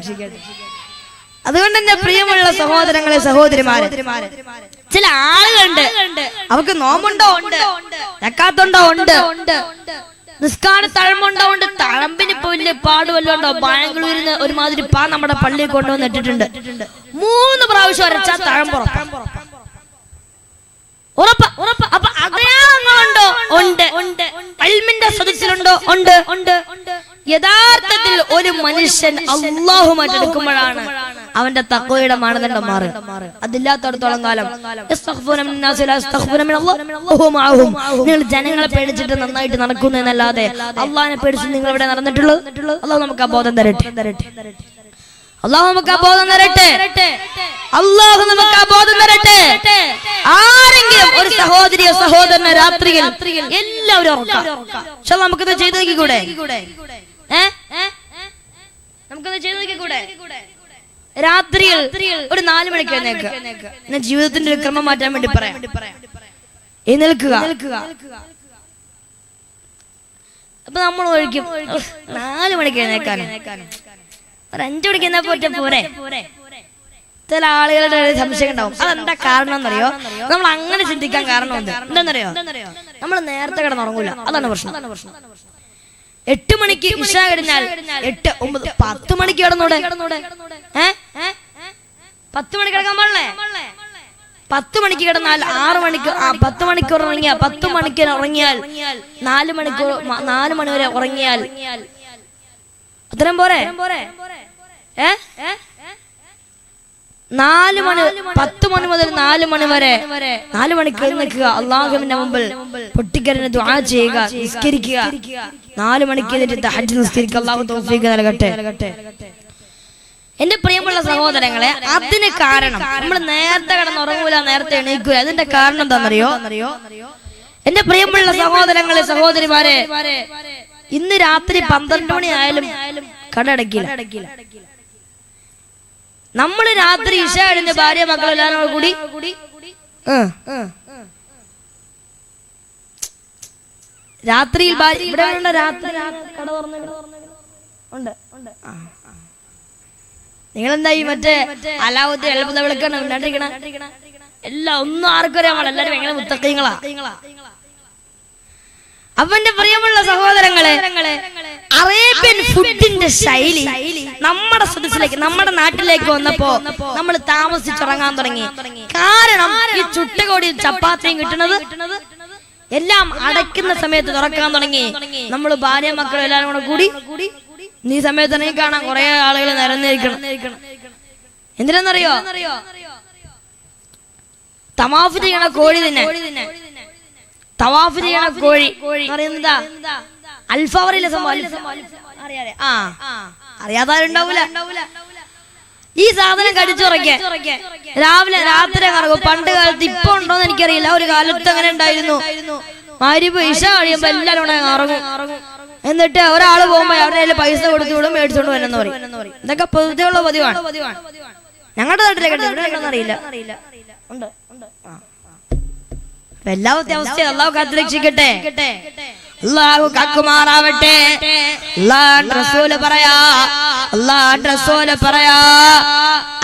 അതുകൊണ്ട് എന്റെ പ്രിയമുള്ള സഹോദരങ്ങളെ സഹോദരിമാരെ, ചില ആളുകളുണ്ട്, അവർക്ക് നോമ്പുണ്ടോ ഉണ്ട്, സക്കാത്തുണ്ടോ ഉണ്ട്, നിസ്കാര തഴമ്പുണ്ടോ ഉണ്ട്, തഴമ്പിന് വലിയ പാടുവല്ലോണ്ടോ. ബാംഗ്ലൂരിൽ നിന്ന് ഒരുമാതിരി നമ്മുടെ പള്ളിയിൽ കൊണ്ടുവന്നിട്ടിട്ടുണ്ട്. 3 പ്രാവശ്യം അരച്ചാൽ തഴമ്പുറപ്പ് ഉറപ്പ്. അപ്പൊ അടയാളങ്ങളുണ്ടോ? ഉണ്ട്. അൽമിന്റെ സദസ്സിലുണ്ടോ? ഉണ്ട്. യഥാർത്ഥത്തിൽ ഒരു മനുഷ്യൻ അല്ലാഹുമായിട്ട് എടുക്കുമ്പോഴാണ് അവന്റെ തഖ്വയുടെ മാനദണ്ഡം മാറുക. അതില്ലാത്തടത്തോളം കാലം നിങ്ങൾ ജനങ്ങളെ പേടിച്ചിട്ട് നന്നായിട്ട് നടക്കുന്നു എന്നല്ലാതെ അള്ളാഹിനെ പേടിച്ച് നിങ്ങൾ ഇവിടെ നടന്നിട്ടുള്ളത്? അള്ളാഹു നമുക്ക് ആ ബോധം തരട്ടെ. അള്ളാഹു നമുക്ക് ആ ബോധം തരട്ടെ. അള്ളാഹു നമുക്ക് ആ ബോധം തരട്ടെ. ആരെങ്കിലും ഒരു സഹോദരിയോ സഹോദരനോ രാത്രിയിൽ എല്ലാവരും ഉറക്കാം. നമുക്കത് ചെയ്തു നോക്കിക്കൂടെ? നമുക്കത് ചെയ്തു നോക്കിക്കൂടെ? രാത്രിയിൽ ഒരു 4 മണിക്ക് എഴുന്നേൽക്കുക. ഞാൻ ജീവിതത്തിന്റെ ഒരു ക്രമം മാറ്റാൻ വേണ്ടി പറയാം. എഴുന്നേൽക്കുക. അപ്പൊ നമ്മൾ ഒഴിക്കും 4 മണിക്ക് എഴുന്നേൽക്കാൻ, ഒരു 5 മണിക്ക് എന്നാ പോരെ. ചില ആളുകളുടെ സംശയം ഉണ്ടാവും. അതെന്താ കാരണം എന്നറിയോ? നമ്മൾ അങ്ങനെ ചിന്തിക്കാൻ കാരണം എന്താണെന്നറിയോ? നമ്മൾ നേരത്തെ കിടന്നുറങ്ങൂല, അതാണ് പ്രശ്നം. 8 മണിക്ക് ഇശ കഴിഞ്ഞാൽ 8, 9, 10 മണിക്ക് കിടന്നൂടെ? 10 മണിക്ക് കിടക്കാൻ പാടില്ലേ? 10 മണിക്ക് കിടന്നാൽ 6 മണിക്ക് 10 മണിക്കൂർ ഉറങ്ങിയാൽ 10 മണിക്ക് ഉറങ്ങിയാൽ 4 മണി വരെ ഉറങ്ങിയാൽ അത്രയും പോരെ? 10 മണി മുതൽ 4 മണി വരെ 4 മണിക്ക് നിൽക്കുക, അള്ളാഹുവിന്റെ മുമ്പിൽ പൊട്ടിക്കരഞ്ഞ് ദുആ ചെയ്യുക, നിസ്കരിക്കുക. 4 മണിക്ക് എഴുന്നേറ്റ് തഹജ്ജുദ് നിസ്കരിക്കുക. അള്ളാഹു തൗഫീഖ് നൽകട്ടെ. എന്റെ പ്രിയമുള്ള സഹോദരങ്ങളെ, അതിന് കാരണം നമ്മൾ നേരത്തെ കിടന്നുറങ്ങൂല, നേരത്തെ എണീക്കൂല. അതിന്റെ കാരണം എന്താണെന്നറിയോ? എന്റെ പ്രിയമുള്ള സഹോദരങ്ങളെ സഹോദരിമാരെ, ഇന്ന് രാത്രി 12 മണി ആയാലും കട അടക്കില്ല. നമ്മള് രാത്രി ഇശ കഴിഞ്ഞ ഭാര്യ മക്കളെല്ലാരും കൂടി രാത്രിയിൽ ഇവിടെ രാത്രി കട തുറന്നുണ്ട്. നിങ്ങളെന്താ ഈ മറ്റേ അലാവുദ്ദീൻ അത്ഭുത വിളക്കാണ് ഉണ്ടാണ്ടിരിക്കണ? എല്ലാം ഒന്നും ആർക്കും അറിയാൻ പാടില്ല. എല്ലാരും എങ്ങനെ മുത്തക്കൈങ്ങളാ. അവന്റെ പ്രിയമുള്ള സഹോദരങ്ങളെ, അറേബ്യൻ ഫുഡിന്റെ ശൈലി നമ്മുടെ സദസ്സിലേക്ക്, നമ്മുടെ നാട്ടിലേക്ക് വന്നപ്പോ നമ്മൾ താമസിച്ചിറങ്ങാൻ തുടങ്ങി. കാരണം ഈ ചുട്ടുകോടിയും ചപ്പാത്തിയും കിട്ടുന്നത് എല്ലാം അടയ്ക്കുന്ന സമയത്ത് തുറക്കാൻ തുടങ്ങി. നമ്മൾ ഭാര്യ മക്കളും എല്ലാവരും കൂടെ കൂടി ഈ സമയത്ത് തന്നെ കാണാൻ കുറെ ആളുകൾ നിരന്നിരിക്കണം. എന്തിനാന്നറിയോ? തവാഫ് ചെയ്യണ കോഴി തന്നെ. തവാഫ് ചെയ്യണ കോഴി പറയുന്നതാ അൽഫവറിലെ സംഭവം. അറിയാതാരുണ്ടാവൂല. ഈ സാധനം കടിച്ചുറക്കെ രാവിലെ രാത്രി കറങ്ങും. പണ്ട് കാലത്ത് ഇപ്പൊ ഉണ്ടോന്ന് എനിക്കറിയില്ല, ഒരു കാലത്ത് അങ്ങനെ ഉണ്ടായിരുന്നു. മഗ്‌രിബ് ഇശ കഴിയുമ്പോ എല്ലാരും കൂടെ ഇറങ്ങും. എന്നിട്ട് ഒരാള് പോകുമ്പോ അവരുടെ പൈസ കൊടുത്തു വിടും, മേടിച്ചോണ്ട് വരെന്ന് പറയും. ഇതൊക്കെ പൊതുവെയുള്ള പതിവാണ്. ഞങ്ങളുടെ നാട്ടിലേക്ക് ഇവിടെ ഉണ്ടോന്ന് അറിയില്ല. ഉണ്ട്. എല്ലാവത്തെ അവസ്ഥയും അള്ളാഹു കാത്തുരക്ഷിക്കട്ടെ. അള്ളാഹു കാക്കുമാറാവട്ടെ. അല്ലാഹുവിന്റെ റസൂല് പറയാ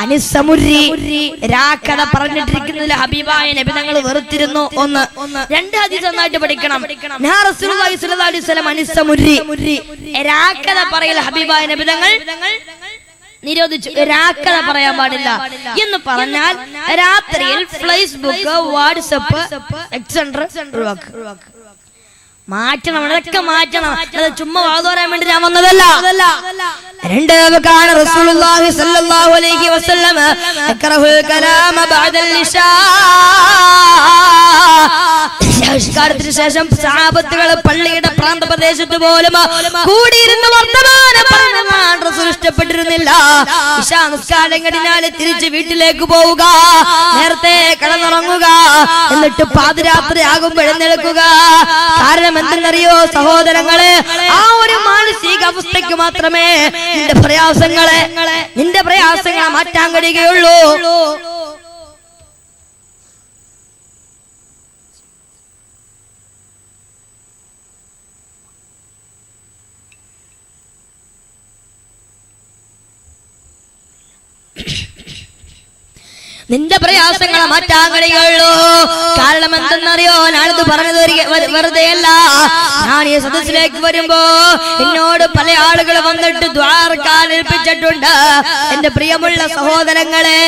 അനിസമുരി രാക്കഥ പറഞ്ഞിട്ടിരിക്കുന്നതിൽ ഹബീബായ നബി തങ്ങൾ വെറുത്തിരുന്നു. 1, 2 ഹദീസ് നന്നായിട്ട് പഠിക്കണം. റസൂലുള്ളാഹി സ്വല്ലല്ലാഹു അലൈഹി വസല്ലം അനിസമുരി രാക്കഥ പറയൽ ഹബീബായ നബി തങ്ങൾ നിരോധിച്ചു. രാക്കഥ പറയാൻ പാടില്ല എന്ന് പറഞ്ഞാൽ രാത്രിയിൽ ഫേസ്ബുക്ക്, വാട്സപ്പ് എക്സെട്ര മാറ്റണം. അതൊക്കെ മാറ്റണം. അത് ചുമ്മാ വാതോരാൻ വേണ്ടി ഞാൻ വന്നതല്ല. 2 റസൂലുള്ളാഹി സ്വല്ലല്ലാഹു അലൈഹി വസല്ലം യക്റഹുൽ കലാമ ബഅദൽ ഇശാ. ഇശാനിസ്കാരത്തിന് ശേഷം സഹാബത്തുകൾ പള്ളിയുടെ പ്രാന്തപ്രദേശത്ത് പോലും കൂടിയിരുന്ന് വർത്തമാനം പറയാൻ റസൂൽ ഇഷ്ടപ്പെട്ടിരുന്നില്ല. ഇശാനിസ്കാരം കഴിഞ്ഞാൽ തിരിച്ച് വീട്ടിലേക്ക് പോവുക, നേരത്തെ കിടന്നുറങ്ങുക, എന്നിട്ട് പാതിരാത്രി ആകുമ്പോൾ എഴുന്നേൽക്കുക. കാരണം എന്തെന്നറിയോ സഹോദരങ്ങളെ, ആ ഒരു മാനസിക അവസ്ഥയ്ക്ക് മാത്രമേ നിന്റെ പ്രയാസങ്ങളെ മാറ്റാൻ കഴിയുകയുള്ളൂ. നിന്റെ പ്രയാസങ്ങളെ മാറ്റാൻ കഴിയുള്ളൂ. കാരണം എന്തെന്നറിയോ, ഞാനിത് പറഞ്ഞത് വെറുതെയല്ല. ഞാൻ ഈ സദസ്സിലേക്ക് വരുമ്പോ എന്നോട് പല ആളുകൾ വന്നിട്ട് ദ്വാരക്കാൻ ഏൽപ്പിച്ചിട്ടുണ്ട്. എന്റെ പ്രിയമുള്ള സഹോദരങ്ങളെ,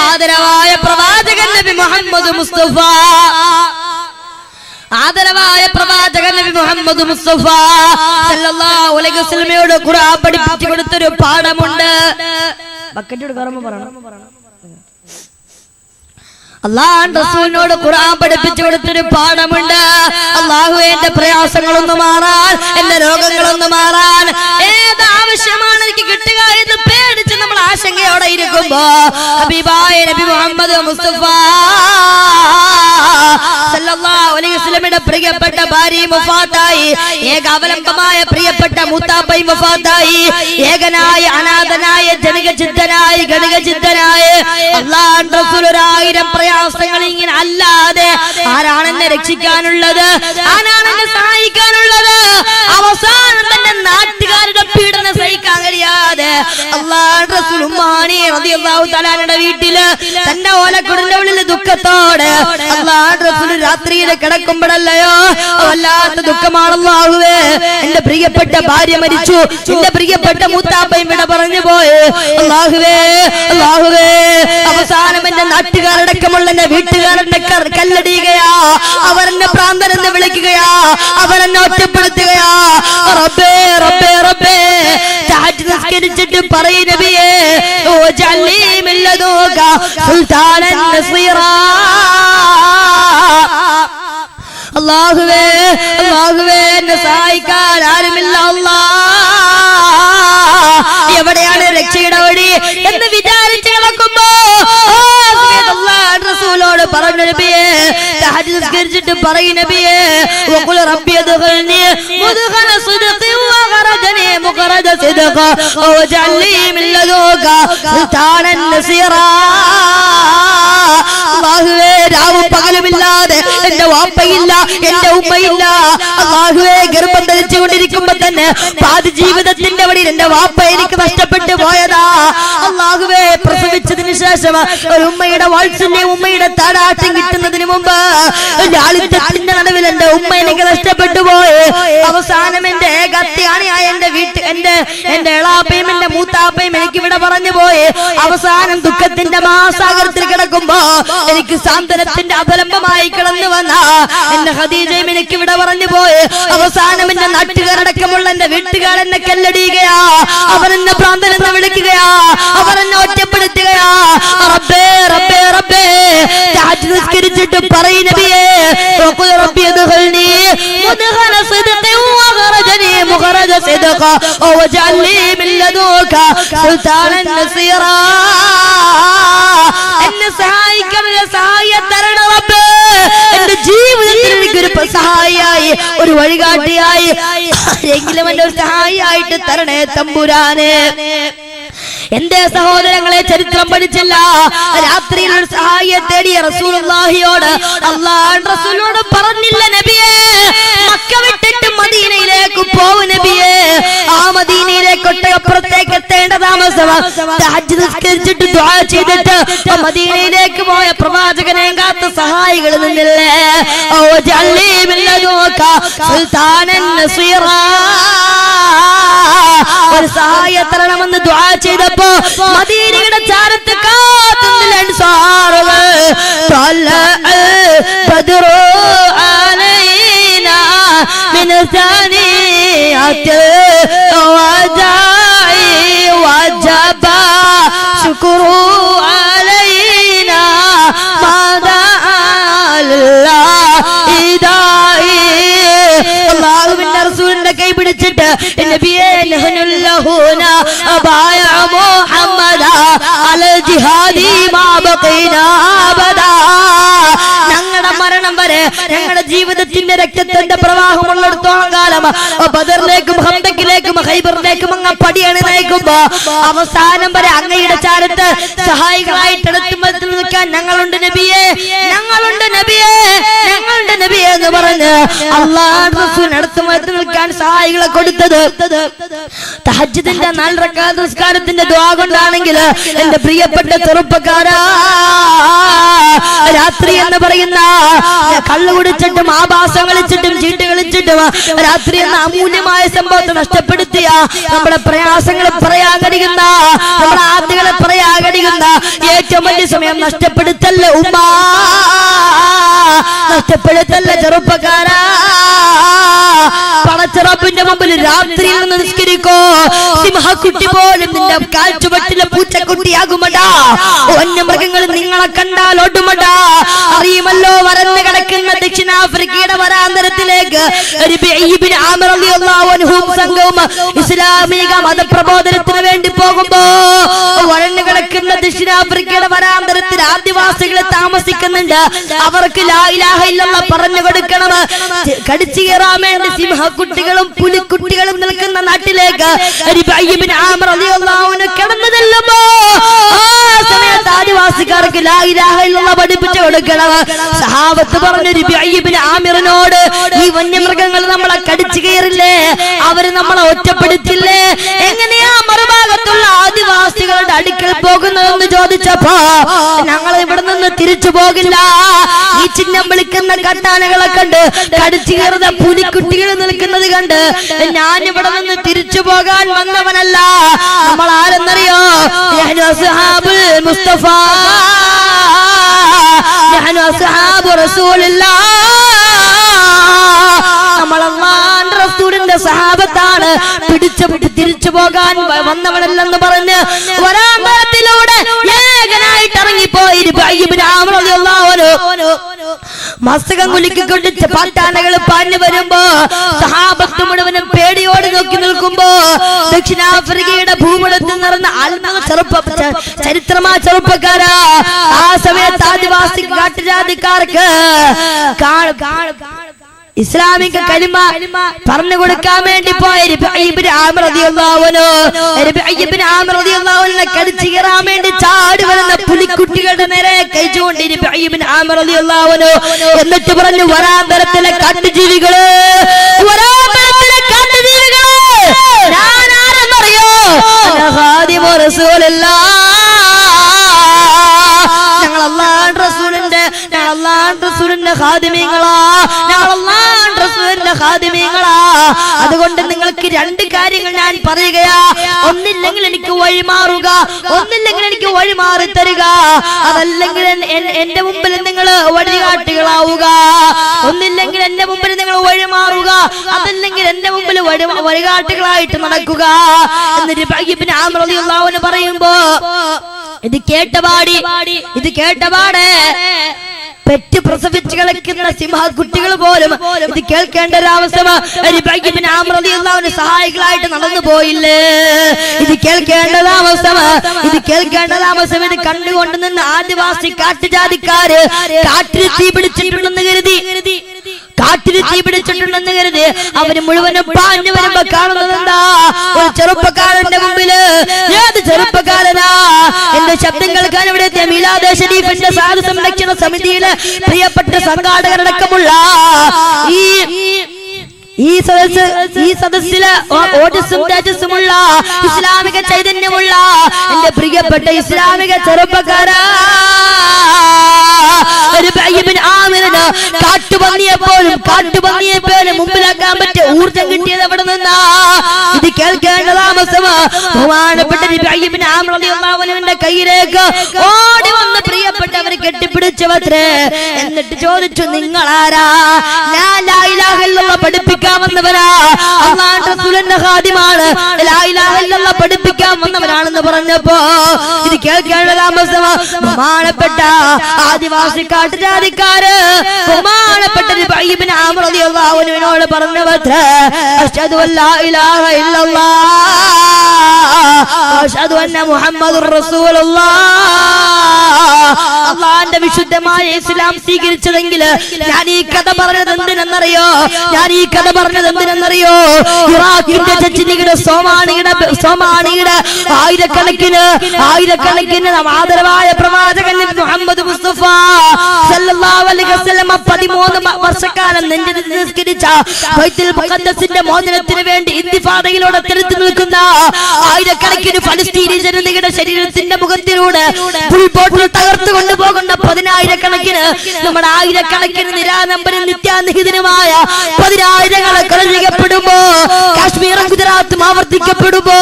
ആദരവായ പ്രവാചകൻ നബി മുഹമ്മദ് മുസ്തഫ സല്ലല്ലാഹു അലൈഹി വസല്ലമയോട് ഖുർആൻ പഠിപ്പിച്ചു കൊടുത്തൊരു പാഠമുണ്ട്. ബക്കറ്റോട് കറമ പറയണം. അല്ലാഹുവിന്റെ റസൂലിനോട് ഖുർആൻ പഠിപ്പിച്ചു കൊടുത്തൊരു പാഠമുണ്ട്. അല്ലാഹുവേ, എന്റെ പ്രയാസങ്ങളൊന്ന് മാറാൻ, എന്റെ രോഗങ്ങളൊന്ന് മാറാൻ, ഏത് ആവശ്യമാണ് എനിക്ക് കിട്ടുക എന്ന് പേടിച്ച് നമ്മൾ ആശങ്കയോടെ ഇരിക്കുമ്പോ ഹബീബായ നബി മുഹമ്മദ് മുസ്തഫ സല്ലല്ലാഹു അലൈഹി വസല്ലമയുടെ പ്രിയപ്പെട്ട ഭാര്യ വഫാത്തായി, ഏക അവലംബമായ പ്രിയപ്പെട്ട മൂത്താപ്പയും വഫാത്തായി, ഏകനായ അനാഥനായ ജനകചിത്തനായ ഗണികചിത്തനായ അല്ലാഹുവിന്റെ റസൂൽ 1000 പ്രയാസങ്ങൾ ഇങ്ങനെ അല്ലാതെ ആരാണ് എന്നെ രക്ഷിക്കാനുള്ളത്, ആരാണ് എന്നെ സഹായിക്കാനുള്ളത്? അവസാനം തന്നെ നാട്ടുകാരുടെ പീഡനം സഹിക്കാൻ കഴിയാതെ അല്ലാഹുവിന്റെ റസൂൽ ഉമ്മാനി റളിയല്ലാഹു തആലയുടെ വീട്ടില് തന്റെ ഓലക്കുടിന്റെ ഉള്ളിൽ ദുഃഖത്തോടെ അല്ലാഹുവിന്റെ റസൂൽ രാത്രിയിൽ കിടക്കുമ്പോഴല്ലയോ വല്ലാത്ത ദുഃഖമാണ്. അല്ലാഹുവേ, എന്റെ പ്രിയപ്പെട്ട ഭാര്യ മരിച്ചു, എന്റെ പ്രിയപ്പെട്ട മൂത്താപ്പയും വിട പറഞ്ഞു പോയി. അല്ലാഹുവേ, അവസാനം എന്റെ നാട്ടുകാരടക്കമുള്ള എന്റെ വീട്ടുകാരുടെ കല്ലടിയുകയാ, അവരെന്നെ പ്രാന്തനെന്ന് വിളിക്കുകയാ, അവരെന്നെ ഒറ്റപ്പെടുത്തുകയാ. റബ്ബേ റബ്ബേ റബ്ബേ, തഹജ്ജുദ് നിസ്കരിച്ചിട്ട് പറയ് നബിയേ, ഓ ജലീമില്ലദൂക സുൽത്താനൻ നസീറാ. അല്ലാഹുവേ, എന്നെ സഹായിക്കാൻ ആരുമില്ല. എവിടെയാണ് രക്ഷയുടെ വഴി എന്ന് വിചാരിച്ച് കിടക്കുമ്പോ റസൂലോട് പറഞ്ഞു നബിയേ, തഹജ്ജുദ് നിസ്കരിച്ചിട്ട് പറയ് നബിയേ, വഖുൽ റബ്ബി അദ്ഖിൽനി മുദ്ഖല സിദ്ഖി വഖറജനി മുഖറജ സിദ്ഖ വജഅൽനി മിൻ ലദൂക സുൽത്താനൻ നസീറാ. അല്ലാഹുവേ, രാവും പകലുമില്ലാതെ എന്റെ വാപ്പയില്ല, എന്റെ ഉമ്മയില്ല. അല്ലാഹുവേ, ഗർഭം ധരിച്ചുകൊണ്ടിരിക്കുമ്പോ തന്നെ പാതി ജീവിതത്തിന്റെ വഴി എന്റെ വാപ്പ എനിക്ക് നഷ്ടപ്പെട്ടു പോയതാ. അല്ലാഹുവേ, പ്രസവിച്ചതിന് ശേഷം ഒരു ഉമ്മയുടെ വാത്സല്യം, ഉമ്മയുടെ താടാട്ടം കിട്ടുന്നതിന് മുമ്പ് ലാളിത്യത്തിന്റെ നടുവിൽ എന്റെ ഉമ്മ എനിക്ക് നഷ്ടപ്പെട്ടു പോയി. അവസാനം എന്റെ ഏകത്യാണിയായ എന്റെ എളാപ്പയും എന്റെ മൂത്താപ്പയും എനിക്ക് ഇവിടെ പറഞ്ഞു പോയി. അവസാനം ദുഃഖത്തിന്റെ മഹാസാഗരത്തിൽ കിടക്കുമ്പോ എനിക്ക് സാന്ത്വനത്തിന്റെ അവലംബമായി കിടന്നു വന്ന എന്റെ ഖദീജയും എനിക്ക് ഇവിടെ പറഞ്ഞു പോയി. അവസാനം എന്റെ നാട്ടുകാരടക്കമുള്ള എന്റെ വീട്ടുകാർ എന്നെ കല്ലടിയുകയാ, അവരെന്നെ പ്രാന്തനെന്ന് വിളിക്കുകയാ, അവരെന്നെ ഒറ്റപ്പെടുത്തുകയാ. റബ്ബേ റബ്ബേ റബ്ബേ, തഹജ്ജുദ് നിസ്കരിച്ചിട്ട് പറയ് നബിയേ, വഖുൽ റബ്ബി അദ്ഖിൽനി മുദ്ഖല സിദ്ഖി വഖറജനി മുഖറജ സിദ്ഖ വജഅൽനി മിൻ ലദൂക സുൽത്താനൻ നസീറാ. എന്നെ സഹായിക്കാനുള്ള സഹായം തരണം റബ്ബേ. എന്റെ ജീവിതത്തിൽ എനിക്കൊരു സഹായിയായി, ഒരു വഴികാട്ടിയായി, എങ്കിലും എന്റെ ഒരു സഹായിയായിട്ട് തരണേ തമ്പുരാനെ. എന്റെ സഹോദരങ്ങളെ, ചരിത്രം പഠിച്ചില്ല. രാത്രിയിൽ ഒരു സഹായം തേടിയ റസൂലുള്ളാഹിയോട് അല്ലാഹുവിന്റെ റസൂലിനോട് പറഞ്ഞില്ല നബിയേ, മക്ക വിട്ടിട്ട് മദീനയിലേക്ക് പോവു നബിയേ. ആ മദീനയിലേക്ക് ഒട്ടകപ്പുറത്തേക്ക് എത്തേണ്ട താമസം തഹജ്ജുദ് നിസ്കരിച്ചിട്ട് ദുആ ചെയ്തിട്ട് മദീനയിലേക്ക് പോയ പ്രവാചകനെ കാത്ത സഹായികൾ നിന്നില്ലേ? ഓ ജലീമില്ലദൂക സുൽത്താനൻ നസീറാ. ഒരു സഹായം തരണമെന്ന് ദുആ ചെയ്തപ്പോ മദീനയുടെ ചാരത്ത് കാത്തുനിന്ന അൻസാറുകൾ ബദ്റു അലൈനാ മിൻ സാനിയത്ത് വജാഇ വജബ ശുക്രു അലൈനാ മാദാ അല്ലാഹ് ഇദാ നബിയേ നഹ്നുല്ലഹൂന ബായ മുഹമ്മദ അൽ ജിഹാദി മാ ബഖീനാ അബദാ. ഞങ്ങളുടെ മരണം വരെ ഞങ്ങളുടെ ജീവിതത്തിന്റെ രക്തത്തിന്റെ പ്രവാഹമുള്ളിടത്തോളം കാലം ബദറിലേക്കും ഹന്തക്കിലേക്കും ഖൈബറിലേക്കും അങ്ങ് പടിയാണ് നയിക്കുമ്പോ അവസാനം വരെ അങ്ങയുടെ ചാരത്ത് സഹായികളായിട്ട് എടുത്തുമത്തിൽ നിൽക്കാൻ ഞങ്ങളുണ്ട് നബിയേ, ഞങ്ങളുണ്ട് നബിയേ, ഞങ്ങളുണ്ട് നബിയേ എന്ന് പറഞ്ഞ് അല്ലാഹുവിന്റെ റസൂൽ അടുത്തുമത്തിൽ നിൽക്കാൻ സഹായികളെ കൊടുത്തത് തഹജ്ജുദിന്റെ 4 റക്അത്ത് നിസ്കാരത്തിന്റെ ദുആ കൊണ്ടാണെങ്കിൽ എന്റെ പ്രിയപ്പെട്ട ചെറുപ്പക്കാരാ, രാത്രി എന്ന് പറയുന്ന കള്ളു കുടിച്ചിട്ടും ആഭാസം കളിച്ചിട്ടും ചീട്ട് കളിച്ചിട്ടും രാത്രി എന്ന അമൂല്യമായ സംഭവത്തെ നഷ്ടപ്പെടുത്തിയ നമ്മുടെ പ്രയാസങ്ങളെ പറയാൻ കഴിയുന്ന നമ്മുടെ ആദ്യങ്ങളെ പറയാൻ കഴിയുന്ന ഏറ്റവും വലിയ സമയം നഷ്ടപ്പെടുത്തല്ല ഉമ്മ, നഷ്ടപ്പെടുത്തല്ല ചെറുപ്പക്കാരാ. പടച്ചറപ്പിന്റെ മുമ്പിൽ രാത്രിയിൽ നിന്ന് നിസ്കരിക്കോ, സിംഹക്കുട്ടി പോലും നിന്റെ കാൽച്ചുവട്ടിലെ പൂച്ചക്കുട്ടിയാകുമടാ. വന്യമൃഗങ്ങൾ നിങ്ങളെ കണ്ടാൽ ഓടുമടാ. അറിയുമല്ലോ വരന്ന് കിടക്കുന്ന ദക്ഷിണാഫ്രിക്കയുടെ വരാന്തരത്തിലേക്ക് സംഘവും ഇസ്ലാമിക മതപ്രബോധനത്തിന് വേണ്ടി പോകുമ്പോ വരന്ന് കിടക്കുന്ന ദക്ഷിണാഫ്രിക്കയുടെ വരാന്തരത്തിൽ ആദിവാസികളെ താമസിക്കുന്നുണ്ട്. അവർക്ക് ലാ ഇലാഹ ഇല്ലല്ലാഹ് പറഞ്ഞു കൊടുക്കണം. കടിച്ചു കയറാൻ വേണ്ടി സിംഹക്കുട്ടികളും പുലിക്കുട്ടികളും നിൽക്കുന്ന നാട്ടിലേക്ക് കിടന്നു ചെല്ലുമ്പോ ആ സമയത്ത് ആദിവാസിക്കാർക്ക് ലാ ഇലാഹ ഇല്ലല്ലാഹ് പഠിപ്പിച്ചു കൊടുക്കണം. സഹാബത്ത് പറഞ്ഞു ഇബ്നു ആമിറിനോട്, ഈ വന്യമൃഗങ്ങൾ നമ്മളെ കടിച്ചു കയറില്ലേ, അവര് നമ്മളെ ഒറ്റപ്പെടുത്തില്ലേ, എങ്ങനെയാ മറുഭാഗത്തുള്ള ആദിവാസികളുടെ അടുക്കൽ പോകുന്നതെന്ന് ചോദിച്ചപ്പോ ഞങ്ങൾ ഇവിടെ നിന്ന് തിരിച്ചു പോകില്ല. ഈ ചിഹ്നം വിളിക്കുന്ന കട്ടാനകളെ കണ്ട് കടിച്ചു കയറുന്ന പുലിക്കുട്ടികൾ നിൽക്കുന്നത് കണ്ട് ഞാൻ ഇവിടെ നിന്ന് തിരിച്ചു പോകാൻ വന്നവനല്ല. നമ്മൾ ആരെന്നറിയോ? മുസ്തഫ, നമ്മൾ അല്ലാഹുവിന്റെ റസൂലിന്റെ സഹാബത്താണ്. പിടിച്ചു തിരിച്ചു പോകാൻ വന്നവനല്ലെന്ന് പറഞ്ഞ് വരാന്തരത്തിലൂടെ ഏകനായിട്ട് ഇറങ്ങിപ്പോയി മസ്തകം കുലുക്കിക്കൊണ്ട് പാട്ടാനകൾ പാഞ്ഞു വരുമ്പോ സഹാബത്ത് മുഴുവനും പേടിയോട് നോക്കി നിൽക്കുമ്പോ ദക്ഷിണാഫ്രിക്കയുടെ ഭൂപടത്തിൽ നിറഞ്ഞ ചരിത്രമായ ചെറുപ്പക്കാരാ, ആ സമയത്ത് ആദിവാസി കാട്ടുജാതിക്കാർക്ക് ഇസ്ലാമിക കലിമ പറഞ്ഞു കൊടുക്കാൻ വേണ്ടി പോയ കടിച്ചു കയറാൻ വേണ്ടി ചാടി വരുന്ന പുലിക്കുട്ടികളുടെ നേരെ കഴിച്ചുകൊണ്ട് എന്നിട്ട് പറഞ്ഞു, വരാന്തരത്തിലെ കാട്ടുജീവികള്, വരാന്തരത്തിലെ കാട്ടുജീവികള്, ഞാൻ ആരെന്നറിയോ? ഖാദിമു റസൂലുള്ളാഹ്, ഞങ്ങൾ അല്ലാഹുവിന്റെ റസൂലിന്റെ ഖാദിമീങ്ങളാ, ഞങ്ങൾ അല്ലാഹുവിന്റെ റസൂലിന്റെ ഖാദിമീങ്ങളാ. അതുകൊണ്ട് നിങ്ങൾക്ക് 2 കാര്യങ്ങൾ ഞാൻ പറയുകയാ. ഒന്നില്ലെങ്കിൽ എനിക്ക് വഴിമാറുക, ഒന്നില്ലെങ്കിൽ എനിക്ക് വഴിമാറി തരിക, അതല്ലെങ്കിൽ എന്റെ മുമ്പിൽ നിങ്ങൾ വഴികാട്ടികളാവുക. ഒന്നില്ലെങ്കിൽ എന്റെ മുമ്പിൽ നിങ്ങൾ വഴിമാറുക, അതല്ലെങ്കിൽ എന്റെ മുമ്പിൽ വഴികാട്ടികളായിട്ട് നടക്കുക എന്ന് ഇബ്നു ആമിർ റളിയല്ലാഹു അൻഹു പറയുമ്പോ ഇത് കേട്ടപാടെ പെറ്റ് പ്രസവിച്ച് കളിക്കുന്ന സിംഹക്കുട്ടികൾ പോലും ഇത് കേൾക്കേണ്ട ഒരവസ്ഥ സഹായികളായിട്ട് നടന്നു പോയില്ലേ? ഇത് കേൾക്കേണ്ട താമസം ഇത് കണ്ടുകൊണ്ട് നിന്ന് ആദിവാസി കാട്ടുജാതിക്കാര് കാട്ടിൽ തീ പിടിച്ചിട്ടുണ്ടെന്ന് കരുതി അവര് മുഴുവനും പാഞ്ഞു വരുമ്പോ കാണുന്നത് എന്താ? ഒരു ചെറുപ്പക്കാരന്റെ മുമ്പില്. ഏത് ചെറുപ്പക്കാരനാ? എന്റെ ശബ്ദം കേൾക്കാൻ ഇവിടെ മീലാദ് ശരീഫിന്റെ സാധു സംരക്ഷണ സമിതിയിലെ പ്രിയപ്പെട്ട സംഘാടകരടക്കമുള്ള ഈ സദസ്സില് ഓജസ്സും തേജസ്സുമുള്ള ഇസ്ലാമിക ചൈതന്യമുള്ള എന്റെ പ്രിയപ്പെട്ട ഇസ്ലാമിക ചെറുപ്പക്കാരാ, കാട്ടുപന്നിയെപ്പോലും മുമ്പിലാക്കാൻ പറ്റിയ ഊർജം കിട്ടിയത് എവിടെ നിന്നാ? ഇത് കേൾക്കേണ്ട താമസമാ. ബഹുമാനപ്പെട്ട ഇബ്നു ആമിർ റളിയല്ലാഹു അൻഹുവിന്റെ കയ്യിലേക്ക് ഓടി വന്ന പ്രിയപ്പെട്ടവർ അവര് കെട്ടിപ്പിടിച്ചവത്രേ. എന്നിട്ട് ചോദിച്ചു, നിങ്ങളാരാ? ഞാൻ ലാ ഇലാഹ ഇല്ലല്ലാഹ് പഠിപ്പിക്കാൻ വന്നവരാ, അല്ലാഹുവിന്റെ റസൂലിന്റെ ഖാദിമാണ്, ലാ ഇലാഹ ഇല്ലല്ലാഹ് പഠിപ്പിക്കാൻ വന്നവരാണെന്ന് പറഞ്ഞപ്പോ ഇത് കേൾക്കാനുള്ള താമസം ബഹുമാനപ്പെട്ട ആദിവാസി കാട്ടുജാതിക്കാര് ബഹുമാനപ്പെട്ട റിബഈ ഇബ്നു ആമിർ റളിയല്ലാഹു അൻഹുവിനോട് പറഞ്ഞവത്രേ, അശ്ഹദു അല്ലാ ഇലാഹ ഇല്ലല്ലാഹ് അശ്ഹദു അന്ന മുഹമ്മദുർ റസൂലുള്ളാഹ്. അല്ലാഹുവിന്റെ വിശുദ്ധമായ ഇസ്ലാം സ്വീകരിച്ചതെങ്കിൽ ഞാൻ ഈ കഥ പറഞ്ഞത് എന്തിനെന്നറിയോ? ഇറാഖിന്റെ ചെച്ചിനിയുടെ സോമാണിയുടെ ആയിരക്കണക്കിന് ആദരവായ പ്രവാചകൻ മുഹമ്മദ് മുസ്തഫ സല്ലല്ലാഹു അലൈഹി വസല്ലം 13 വർഷക്കാലം നെഞ്ചിൽ നിസ്കരിച്ച ബൈത്തുൽ മുഖദ്ദസിന്റെ മോചനത്തിന് വേണ്ടി ഇന്തിഫാദയിലൂടെ തെളിച്ചു നിൽക്കുന്ന ആയിരക്കണക്കിന് ഫലസ്തീനി ജനതയുടെ ശരീരത്തിന്റെ മുഖത്തിലൂടെ ബുൾബോട്ടിൽ തകർത്തു കൊണ്ടുപോകുന്ന 10,000-കണക്കിന് നമ്മുടെ ആയിരക്കണക്കിന് നിരാനമ്പരും നിത്യാനിഹിതനുമായ 10,000-ങ്ങളെ കൊല ചെയ്യപ്പെടുമ്പോ, കാശ്മീറും ഗുജറാത്തും ആവർത്തിക്കപ്പെടുമ്പോ,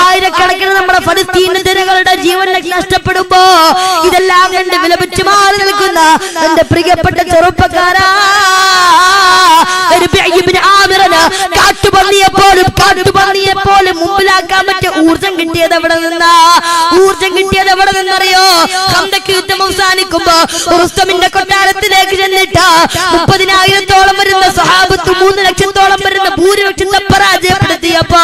ആയിരക്കണക്കിന് നമ്മുടെ ഫലസ്തീൻ ജനങ്ങളുടെ ജീവൻ നഷ്ടപ്പെടുമ്പോ, ഇതെല്ലാം കണ്ട് വിലപിച്ചു മാറി നിൽക്കുന്ന എന്റെ പ്രിയപ്പെട്ട ചെറുപ്പക്കാരാ, കാട്ടുപന്നിയെപ്പോലും മുമ്പിലാക്കാൻ പറ്റിയ ഊർജം കിട്ടിയത് എവിടെ നിന്നറിയോ? ഖന്തക്ക് യുദ്ധം അവസാനിക്കുമ്പോ റുസ്തമിന്റെ കൊട്ടാരത്തിലേക്ക് ചെന്നിട്ട് 30,000-ഓളം വരുന്ന സഹാബത്ത് 3 ലക്ഷത്തോളം വരുന്ന ഭൂരിപക്ഷത്തെ പരാജയപ്പെടുത്തിയപ്പോ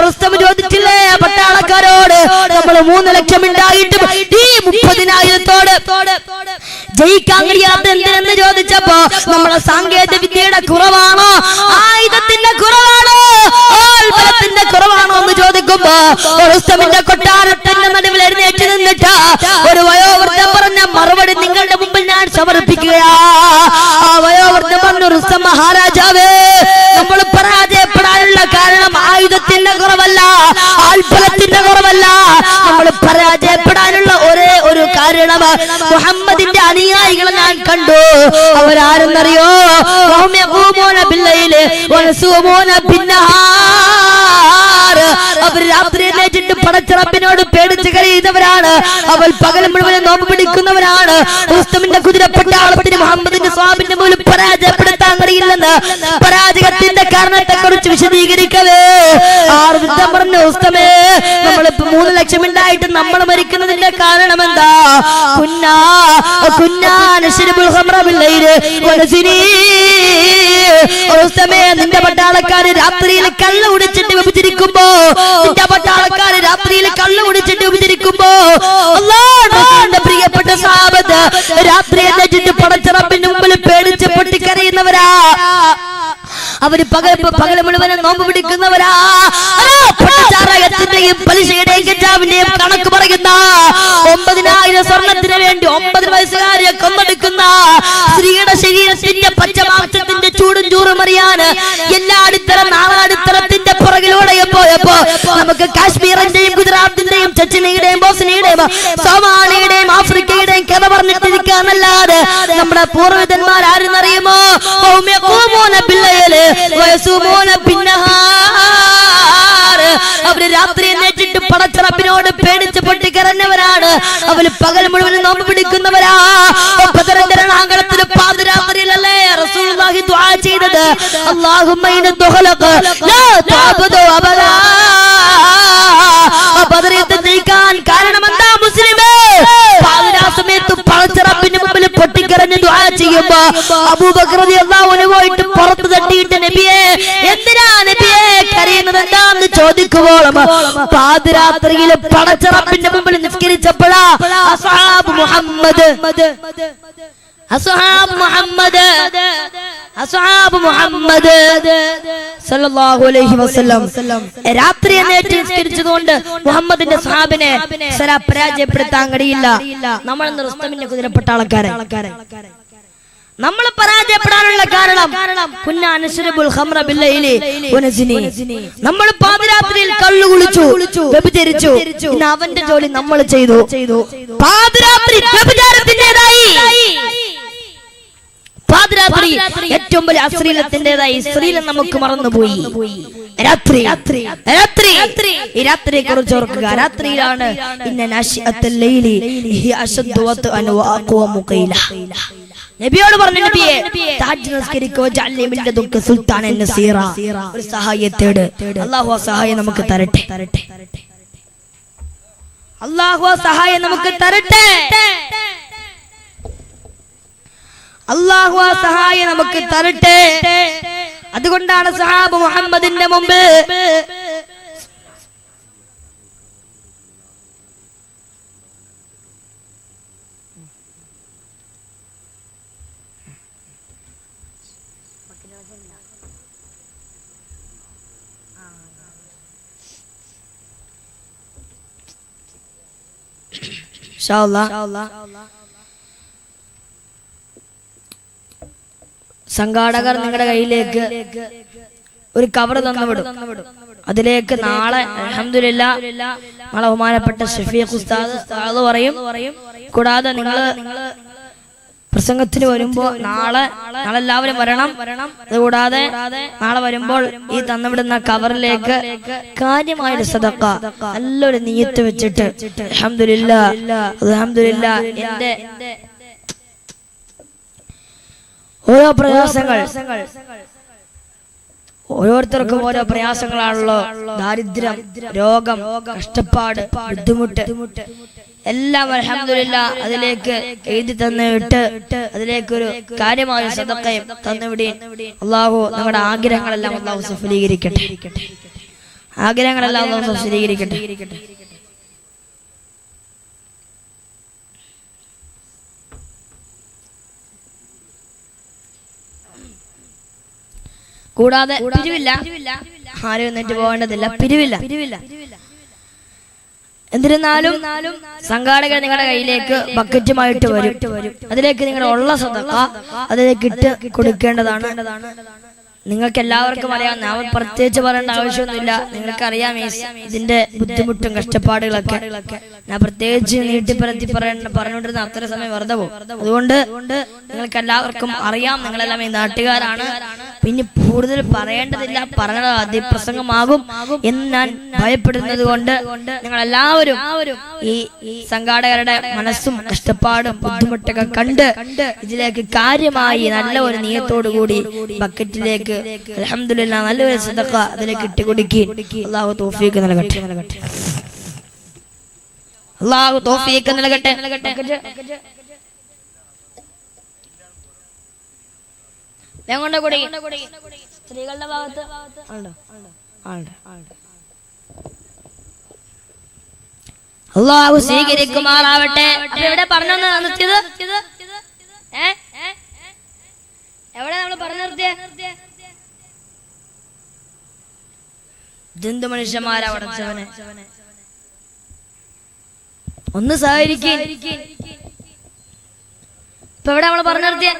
റുസ്തം ചോദിച്ചില്ലേ പട്ടാളക്കാരോട്, നമ്മൾ 3 ലക്ഷം ഉണ്ടായിട്ടും ഈ 30,000-ഓട് ജയിക്കാൻ കഴിയാത്ത എന്തിനെന്ന് ചോദിച്ചപ്പോ, നമ്മളെ സാങ്കേതിക വിദ്യയുടെ കുറവാണോ, ആയുധത്തിന്റെ കുറവാണോ, ബലത്തിന്റെ കുറവാണോ എന്ന് ചോദിക്കുമ്പോ റുസ്തമിന്റെ കൊട്ടാരത്തിന്റെ നടുവിൽ എഴുന്നേറ്റ് നിന്നിട്ട് ഒരു വയോവൃദ്ധൻ പറഞ്ഞ മറുപടി നിങ്ങളുടെ മുമ്പിൽ ഞാൻ സമർപ്പിക്കുകയാ. ആ വയോവൃദ്ധൻ പറഞ്ഞു, റുസ്തം മഹാരാജാവേ, നമ്മൾ പരാജയപ്പെടാനുള്ള കാരണം ആയുധത്തിന്റെ കുറവല്ല, ആൾബലത്തിന്റെ കുറവല്ല. നമ്മൾ പരാജയപ്പെടാനുള്ള ഒരേ ഒരു കാരണം മുഹമ്മദിന്റെ അനുയായികളെ ഞാൻ കണ്ടു. അവരാരെന്നറിയോ? അവർ രാത്രി എഴുന്നേറ്റിട്ട് പടച്ചിറപ്പിനോട് പേടിച്ച് കഴിയുന്നവരാണ്. അവർ പകൽ മുഴുവൻ നോമ്പ് പിടിക്കുന്നവരാണ്. റുസ്തമിന്റെ കുതിരപ്പട്ടാളത്തിന് മുഹമ്മദിന്റെ സ്വാമിന്റെ മുന്നിൽ പരാജയപ്പെടുത്താൻ കഴിയില്ലെന്ന് പരാജയത്തിന്റെ കാരണത്തെ കുറിച്ച് വിശദീകരിക്കവേ ആർവിധം പറഞ്ഞു, റുസ്തമേ, നമ്മളിപ്പോ 3 ലക്ഷം ഉണ്ടായിട്ട് നമ്മൾ മരിക്കുന്നതിന്റെ കാരണം എന്താ? നിന്റെ പട്ടാളക്കാര് രാത്രിയിൽ കള്ള് കുടിച്ചിട്ട് വിഭജിക്കുമ്പോ അല്ലാഹുവിന്റെ പ്രിയപ്പെട്ട സഹാബത്ത് രാത്രി എന്നിട്ട് പടച്ചിറപ്പിന്റെ മുമ്പിൽ പേടിച്ച് പൊട്ടിക്കരയുന്നവരാ. അവര് പകൽ മുഴുവനും നോമ്പ് പിടിക്കുന്നവരാ. പട്ടാചാരകത്തിന്റെയും പലിശയുടെയും കഞ്ചാവിന്റെയും കണക്ക് പറയുന്ന 9,000 സ്വർണത്തിന് വേണ്ടി 9 വയസ്സുകാരെ കൊന്നെടുക്കുന്ന സ്ത്രീയുടെ ശരീരത്തിന്റെ പച്ചമാംസത്തിന്റെ ചൂടും ചൂറും അറിയാന് എല്ലാ അടിത്തരം നാളാടിത്തരത്തിന്റെ പുറകിലൂടെ പോയപ്പോ നമുക്ക് കാശ്മീരിന്റെയും ഗുജറാത്തിന്റെയും ചെച്ചനിയുടെയും ബോസ്നിയുടെയും സോമാലിയുടെയും ആഫ്രിക്കയുടെയും കഥ പറഞ്ഞിട്ടിരിക്കാന്നല്ലാതെ നമ്മുടെ പൂർവികന്മാർ ആരെന്നറിയുമോ? അവര് രാത്രി എഴുന്നേറ്റിട്ട് പടച്ചിറപ്പിനോട് പേടിച്ച് പൊട്ടിക്കരഞ്ഞവരാണ്. അവര് പകൽ മുഴുവൻ നോമ്പ് പിടിക്കുന്നവരാ. ബദറിന്റെ പാതിരാത്രിയിലല്ലേ റസൂലുള്ളാഹി ദുആ ചെയ്തത്, അല്ലാഹുമ്മ ഇന്ന ദുഖലക ലാ തഅബുദു അബദാ. ബദറിയത്തെ ജയിക്കാൻ കാരണം എന്താ മുസ്ലിമേ? പാതിരാ സമയത്ത് പടച്ചിറപ്പിന് മുമ്പിൽ പൊട്ടിക്കരഞ്ഞ് ദുആ ചെയ്യുമ്പോ അബൂബക്കർ റളിയല്ലാഹു അൻഹു പോയിട്ട് പുറത്ത് തട്ടിയിട്ട്, നബിയേ, എന്തിനാ നബിയേ കരയുന്നത് എന്താന്ന് ചോദിക്കുവോളം പാതിരാത്രിയിൽ പടച്ചിറപ്പിന്റെ മുമ്പിൽ നിസ്കരിച്ചപ്പോഴാ അസ്ഹാബ് മുഹമ്മദ് സല്ലല്ലാഹു അലൈഹി വസല്ലം രാത്രി എഴുന്നേറ്റ് നിസ്കരിച്ചതുകൊണ്ട് മുഹമ്മദിന്റെ സ്വഹാബിനെ പരാജയപ്പെടുത്താൻ കഴിയില്ല. നമ്മൾ റുസ്തമിന്റെ കുതിരപ്പെട്ട ആൾക്കാരെ നമ്മൾ പരാജയപ്പെടാനുള്ള കാരണം നമ്മൾ പാതിരാത്രിയിൽ കള്ളു കുളിച്ചു, വ്യഭിചരിച്ചു. ഇന്ന് അവന്റെ ജോലി നമ്മൾ ചെയ്തു. പാതിരാത്രി വ്യഭിചാരത്തിന്റേതായി, പാതിരാത്രി ഏറ്റവും വലിയ അശ്ലീലത്തിൻ്റെതായി സ്ത്രീലം നമുക്ക് മറന്നുപോയി. രാത്രി രാത്രി ഈ രാത്രിയെ കുറിച്ച് ഓർക്കുക. രാത്രിയിലാണ് നബിയോട് പറഞ്ഞു, നബിയെ തഹജ്ജുദ് നിസ്കരിക്കോ, ജഅൽനി മിൻ ലദുൻക സുൽത്താനൻ നസീറ. ഒരു സഹായത്തോട് അല്ലാഹു ആ സഹായം നമുക്ക് തരട്ടെ. അല്ലാഹു ആ സഹായം നമുക്ക് തരട്ടെ. അല്ലാഹു ആ സഹായം നമുക്ക് തരട്ടെ. അതുകൊണ്ടാണ് സഹാബ മുഹമ്മദിന്റെ മുമ്പ് സംഘാടകർ നിങ്ങളുടെ കയ്യിലേക്ക് ഒരു കവർ തന്നുവിടും. അതിലേക്ക് നാളെ അൽഹംദുലില്ലാഹ് നാളെ ബഹുമാനപ്പെട്ട ഷഫീഖ് ഉസ്താദ് അത് പറയും. കൂടാതെ നിങ്ങൾ പ്രസംഗത്തിന് വരുമ്പോൾ നാളെ എല്ലാവരും വരണം. അതുകൂടാതെ നാളെ വരുമ്പോൾ ഈ തന്നുവിടുന്ന കവറിലേക്ക് കാര്യമായൊരു സദഖ നല്ലൊരു നിയ്യത്ത് വെച്ചിട്ട് അൽഹംദുലില്ലാഹ് എന്റെ ഓരോ പ്രയാസങ്ങൾ, ഓരോരുത്തർക്കും ഓരോ പ്രയാസങ്ങളാണല്ലോ. ദാരിദ്ര്യം, രോഗം, കഷ്ടപ്പാട്, ബുദ്ധിമുട്ട് എല്ലാം അൽഹംദുലില്ലാഹ് അതിലേക്ക് എഴുതി തന്നിട്ട് അതിലേക്കൊരു കാര്യമായ സദഖയും തന്നുവിടീൻ. അല്ലാഹു നമ്മുടെ ആഗ്രഹങ്ങളെല്ലാം അല്ലാഹു സഫലീകരിക്കട്ടെ. ആഗ്രഹങ്ങളെല്ലാം അല്ലാഹു സഫലീകരിക്കട്ടെ. കൂടാതെ പിരിവില്ല, ആരും എന്നിട്ട് പോകേണ്ടതില്ല, പിരിവില്ല. എന്നിരുന്നാലും സംഘാടകർ നിങ്ങളുടെ കയ്യിലേക്ക് ബക്കറ്റുമായിട്ട് വരും. അതിലേക്ക് നിങ്ങളുടെ ഉള്ള സദഖ അതിലേക്ക് ഇട്ട് കൊടുക്കേണ്ടതാണ്. നിങ്ങൾക്ക് എല്ലാവർക്കും അറിയാം, ഞാൻ പ്രത്യേകിച്ച് പറയേണ്ട ആവശ്യമൊന്നുമില്ല. നിങ്ങൾക്കറിയാം ഇതിന്റെ ബുദ്ധിമുട്ടും കഷ്ടപ്പാടുകളൊക്കെ. ഞാൻ പ്രത്യേകിച്ച് നീട്ടിപ്പരത്തി പറഞ്ഞുകൊണ്ടിരുന്ന അത്ര സമയം വെറുതെ പോകും. അതുകൊണ്ട് നിങ്ങൾക്ക് എല്ലാവർക്കും അറിയാം, നിങ്ങളെല്ലാം ഈ നാട്ടുകാരാണ്. പിന്നെ കൂടുതൽ പറയേണ്ടതില്ല, പറഞ്ഞത് അതിപ്രസംഗമാകും എന്ന് ഞാൻ ഭയപ്പെടുന്നത് കൊണ്ട് നിങ്ങളെല്ലാവരും ഈ സംഘാടകരുടെ മനസ്സും കഷ്ടപ്പാടും ബുദ്ധിമുട്ടൊക്കെ കണ്ട് ഇതിലേക്ക് കാര്യമായി നല്ല ഒരു നിയത്തോടു കൂടി ബക്കറ്റിലേക്ക് അൽഹംദുലില്ലാഹ് നല്ലൊരു സദഖ അതിലേക്ക് ഇട്ട് കൊടുക്കുകയും അല്ലാഹു തൗഫീഖ് നൽകട്ടെ. അല്ലാഹു തൗഫീഖ് നൽകട്ടെ. സ്ത്രീകളുടെ ഭാഗത്ത് അല്ലാഹു സ്വീകരിക്കുമാറാവട്ടെ. എവിടെ പറഞ്ഞു നിർത്തിയത്? എവിടെ നമ്മൾ പറഞ്ഞു നിർത്തിയ? ജന്തു മനുഷ്യന്മാരാ പടച്ചവനെ ഒന്ന് സഹകരിക്കും. ഇപ്പൊ എവിടെ നമ്മൾ പറഞ്ഞു നിർത്തിയ?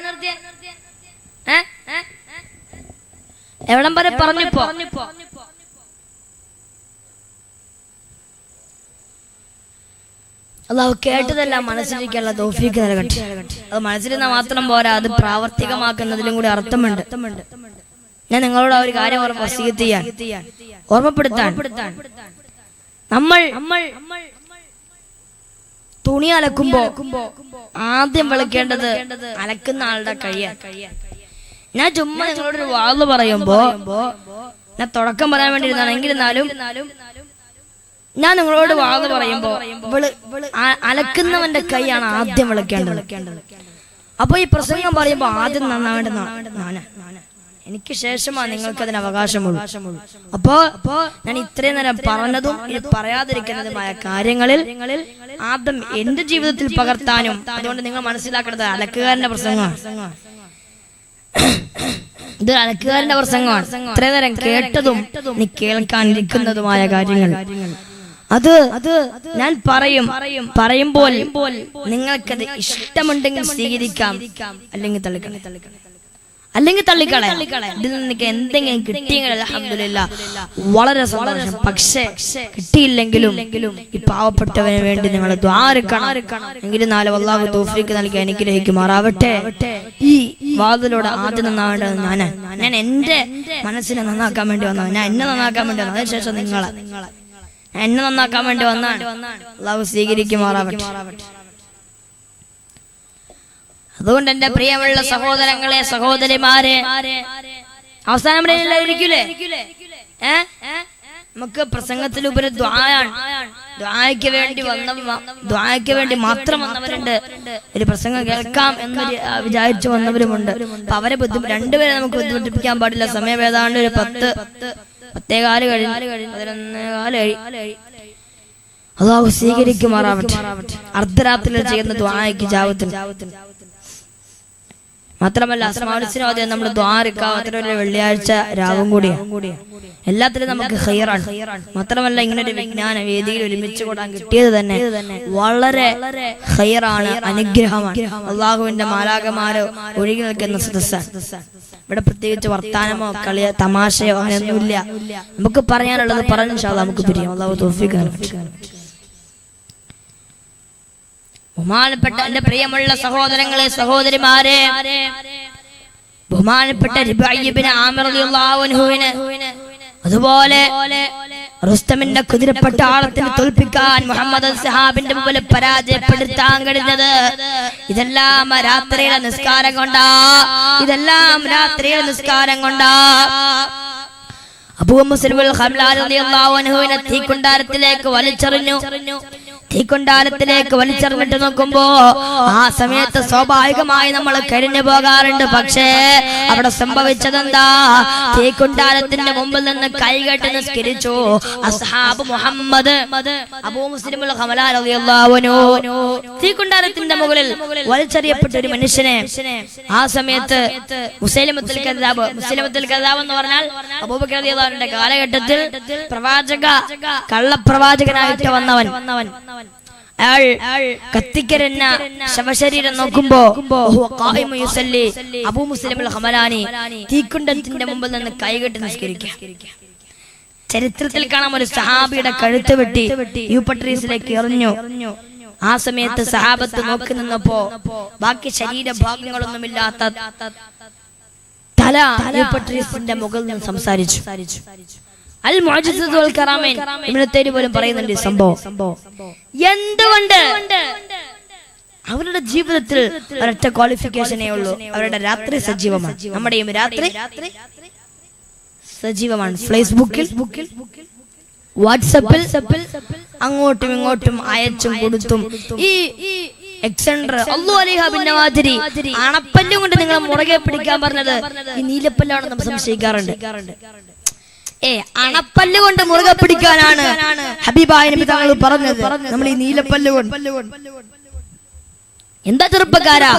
എവിടം വരെ പറഞ്ഞപ്പോ? അല്ലാഹു കേട്ടതെല്ലാം മനസ്സിലേക്കുള്ള തൗഫീഖ് നൽകട്ടെ. അത് മനസ്സിലിരുന്നാൽ മാത്രം പോരാ, അത് പ്രാവർത്തികമാക്കുന്നതിലും കൂടി അർത്ഥമുണ്ട്. ഞാൻ നിങ്ങളോട് ആ ഒരു കാര്യം വസിയത്ത് ചെയ്യാൻ, ഓർമ്മപ്പെടുത്താൻ. നമ്മൾ തുണി അലക്കുമ്പോ ആദ്യം വിളിക്കേണ്ടത് അലക്കുന്ന ആളുടെ കയ്യാണ്. ഞാൻ ചുമ്മാ നിങ്ങളോടൊരു വാള് പറയുമ്പോ ഞാൻ തുടക്കം പറയാൻ വേണ്ടിയിരുന്നാണ്. എങ്കിലിരുന്നാലും ഞാൻ നിങ്ങളോട് വാള് പറയുമ്പോ അലക്കുന്നവന്റെ കൈയാണ് ആദ്യം വിളിക്കേണ്ടത്. അപ്പൊ ഈ പ്രസംഗം പറയുമ്പോ ആദ്യം നന്നാവേണ്ട എനിക്ക് ശേഷമാണ് നിങ്ങൾക്ക് അതിന് അവകാശമുള്ളൂ. അപ്പോ ഞാൻ ഇത്രയും നേരം പറഞ്ഞതും ഇനി പറയാതിരിക്കുന്നതുമായ കാര്യങ്ങളിൽ ആദ്യം എന്റെ ജീവിതത്തിൽ പകർത്താനും, അതുകൊണ്ട് നിങ്ങൾ മനസ്സിലാക്കേണ്ടത് അലക്കുകാരന്റെ പ്രസംഗമാണ്. ഇത് അലക്കുകാരന്റെ പ്രസംഗമാണ്. ഇത്രയും നേരം കേട്ടതും നീ കേൾക്കാനിരിക്കുന്നതുമായ കാര്യങ്ങൾ അത് ഞാൻ പറയുമ്പോൾ നിങ്ങൾക്കത് ഇഷ്ടമുണ്ടെങ്കിൽ സ്വീകരിക്കാം, അല്ലെങ്കിൽ തള്ളിക്കണം. അല്ലെങ്കിൽ തള്ളിക്കളയാം. ഇതിൽ നിന്നൊക്കെ എന്തെങ്കിലും കിട്ടിയെങ്കിൽ അൽഹംദുലില്ലാഹ് വളരെ സന്തോഷം. പക്ഷേ കിട്ടിയില്ലെങ്കിലും ഈ പാവപ്പെട്ടവന് വേണ്ടി നിങ്ങൾ ദുആ എടുക്കണം. എങ്കിലും നാളെ അല്ലാഹു തൗഫീഖ് നൽകി അനുഗ്രഹിക്കുമാറാവട്ടെ. ഈ വാതിലൂടെ ആദ്യം നന്നാവേണ്ടത് ഞാൻ എന്റെ മനസ്സിനെ നന്നാക്കാൻ വേണ്ടി വന്നതാണ്. ഞാൻ എന്നെ നന്നാക്കാൻ വേണ്ടി വന്നു. അതിനുശേഷം നിങ്ങളെ എന്നെ നന്നാക്കാൻ വേണ്ടി വന്നാണ്. അല്ലാഹു സ്വീകരിക്കുമാറാവട്ടെ. അതുകൊണ്ട് എന്റെ പ്രിയമുള്ള സഹോദരങ്ങളെ സഹോദരിമാരെ, അവസാനം ഇരിക്കൂലേ? നമുക്ക് പ്രസംഗത്തിലുപരി ദുആയാണ്. ദുആയ്ക്ക് വേണ്ടി മാത്രം വന്നവരുണ്ട്. ഒരു പ്രസംഗം കേൾക്കാം എന്ന് വിചാരിച്ചു വന്നവരുമുണ്ട്. അപ്പൊ അവരെ രണ്ടുപേരെ നമുക്ക് ബുദ്ധിമുട്ടിപ്പിക്കാൻ പാടില്ല. സമയം ഏതാണ്ട് ഒരു 10:15 കഴിഞ്ഞു, 11:15 അല്ലാഹു സ്വീകരിക്കുമാറാവട്ടെ. അർദ്ധരാത്രിയിൽ ചെയ്യുന്ന ദുആയ്ക്ക് ജാവത്തിന് മാത്രമല്ല അസ്മാഉൽ നമ്മൾ ദ്വാരക്കാവത്തിലൊരു വെള്ളിയാഴ്ച രാവും കൂടിയാണ്. എല്ലാത്തിലും നമുക്ക് ഖൈറാണ്. മാത്രമല്ല ഇങ്ങനെ ഒരു വിജ്ഞാന വേദിയിൽ ഒരുമിച്ച് കൂടാൻ കിട്ടിയത് തന്നെ വളരെ ഖൈറാണ്, അനുഗ്രഹമാണ്. അള്ളാഹുവിന്റെ മാലാഖമാരോ ഒഴുകി നിൽക്കുന്ന സദസ്സാണ്. ഇവിടെ പ്രത്യേകിച്ച് വർത്താനമോ കളിയോ തമാശയോ അങ്ങനെയൊന്നുമില്ല. നമുക്ക് പറയാനുള്ളത് പറഞ്ഞു ഇൻഷാ അല്ലാഹ് നമുക്ക് പിരിയാം. അള്ളാഹു തൗഫീഖ് നൽകട്ടെ. ബഹുമാനപ്പെട്ട എന്റെ പ്രിയമുള്ള സഹോദരങ്ങളെ സഹോദരിമാരെ, ബഹുമാനപ്പെട്ട റിബഈ ഇബ്നു ആമിർ റളിയല്ലാഹു അൻഹുവിനെ അതുപോലെ റുസ്തമിന്റെ കുതിരപ്പട്ടാളത്തിന് തോൽപ്പിക്കാൻ മുഹമ്മദ് സഹാബിന്റെ മുമ്പിൽ പരാജയപ്പെടുത്താൻ കഴിഞ്ഞത് ഇതെല്ലാം രാത്രിയിലെ നിസ്കാരം കൊണ്ടാ. അബൂ മുസ്ലിമുൽ ഖംലാനി റളിയല്ലാഹു അൻഹുവിനെ തീക്കുണ്ടാരത്തിലേക്ക് വലിച്ചെറിഞ്ഞിട്ട് നോക്കുമ്പോ ആ സമയത്ത് സ്വാഭാവികമായി നമ്മൾ കരിഞ്ഞു പോകാറുണ്ട്. പക്ഷേ അവിടെ സംഭവിച്ചതെന്താ? തീക്കുണ്ടാരത്തിന്റെ മുമ്പിൽ നിന്ന് കൈകെട്ടി നിസ്കരിച്ചു അസ്ഹാബ് മുഹമ്മദ്. അബൂ മുസ്ലിമുൽ ഖംലാനി റളിയല്ലാഹു അൻഹു തീക്കുണ്ടാരത്തിന്റെ മുകളിൽ വലിച്ചെറിയപ്പെട്ട ഒരു മനുഷ്യനെ ആ സമയത്ത് മുസൈലമത്തുൽ കദ്ദാബ് എന്ന് പറഞ്ഞാൽ അബൂബക്കർ റളിയല്ലാഹു അൻഹുവിന്റെ കാലഘട്ടത്തിൽ കള്ളപ്രവാചകനായിട്ട് വന്നവൻ. അയാൾ കത്തിക്കരഞ്ഞ ശവശരീരം നോക്കുമ്പോ അബൂ മുസ്ലിമുൽ ഖംലാനി തീക്കുണ്ടത്തിന്റെ മുമ്പിൽ നിന്ന് കൈകെട്ടി നിസ്കരിക്കുക. ചരിത്രത്തിൽ കാണാം, ഒരു സഹാബിയുടെ കഴുത്ത് വെട്ടി യൂപ്പട്രീസിലേക്ക് എറിഞ്ഞു. ആ സമയത്ത് സഹാബത്ത് നോക്കി നിന്നപ്പോ ബാക്കി ശരീരഭാഗങ്ങളൊന്നുമില്ലാത്ത തല യൂപ്പട്രീസിന്റെ മുകളിൽ നിന്ന് സംസാരിച്ചു. അൽ മുഅ്ജിസത്തു വൽ കറാമൈൻ ഇബ്നു തൈരി പോലും പറയുന്നുണ്ട് ഈ സംഭവം. എന്തുകൊണ്ട്? അവരുടെ ജീവിതത്തിൽ ഒരൊറ്റ ക്വാളിഫിക്കേഷനേ ഉള്ളൂ, അവരുടെ രാത്രി സജീവമാണ്. നമ്മുടെയും രാത്രി സജീവമാണ്. ഫേസ്ബുക്കിൽ വാട്സാപ്പിൽ അങ്ങോട്ടും ഇങ്ങോട്ടും അയച്ചും കൊടുത്തും ഈ അണപ്പല്ലും കൊണ്ട് നിങ്ങൾ മുറുകെ പിടിക്കാൻ പറഞ്ഞത് ഈ നീലപ്പല്ലാണെന്ന് നമ്മൾ സംശയിക്കാറുണ്ട്. അണപ്പല്ല് കൊണ്ട് മുറുകെ പിടിക്കാനാണ് ഹബീബായ നബി തങ്ങൾ പറഞ്ഞത്. നമ്മൾ ഈ നീലപ്പല്ല് കൊണ്ട് എന്താ ചെറുപ്പക്കാരാ,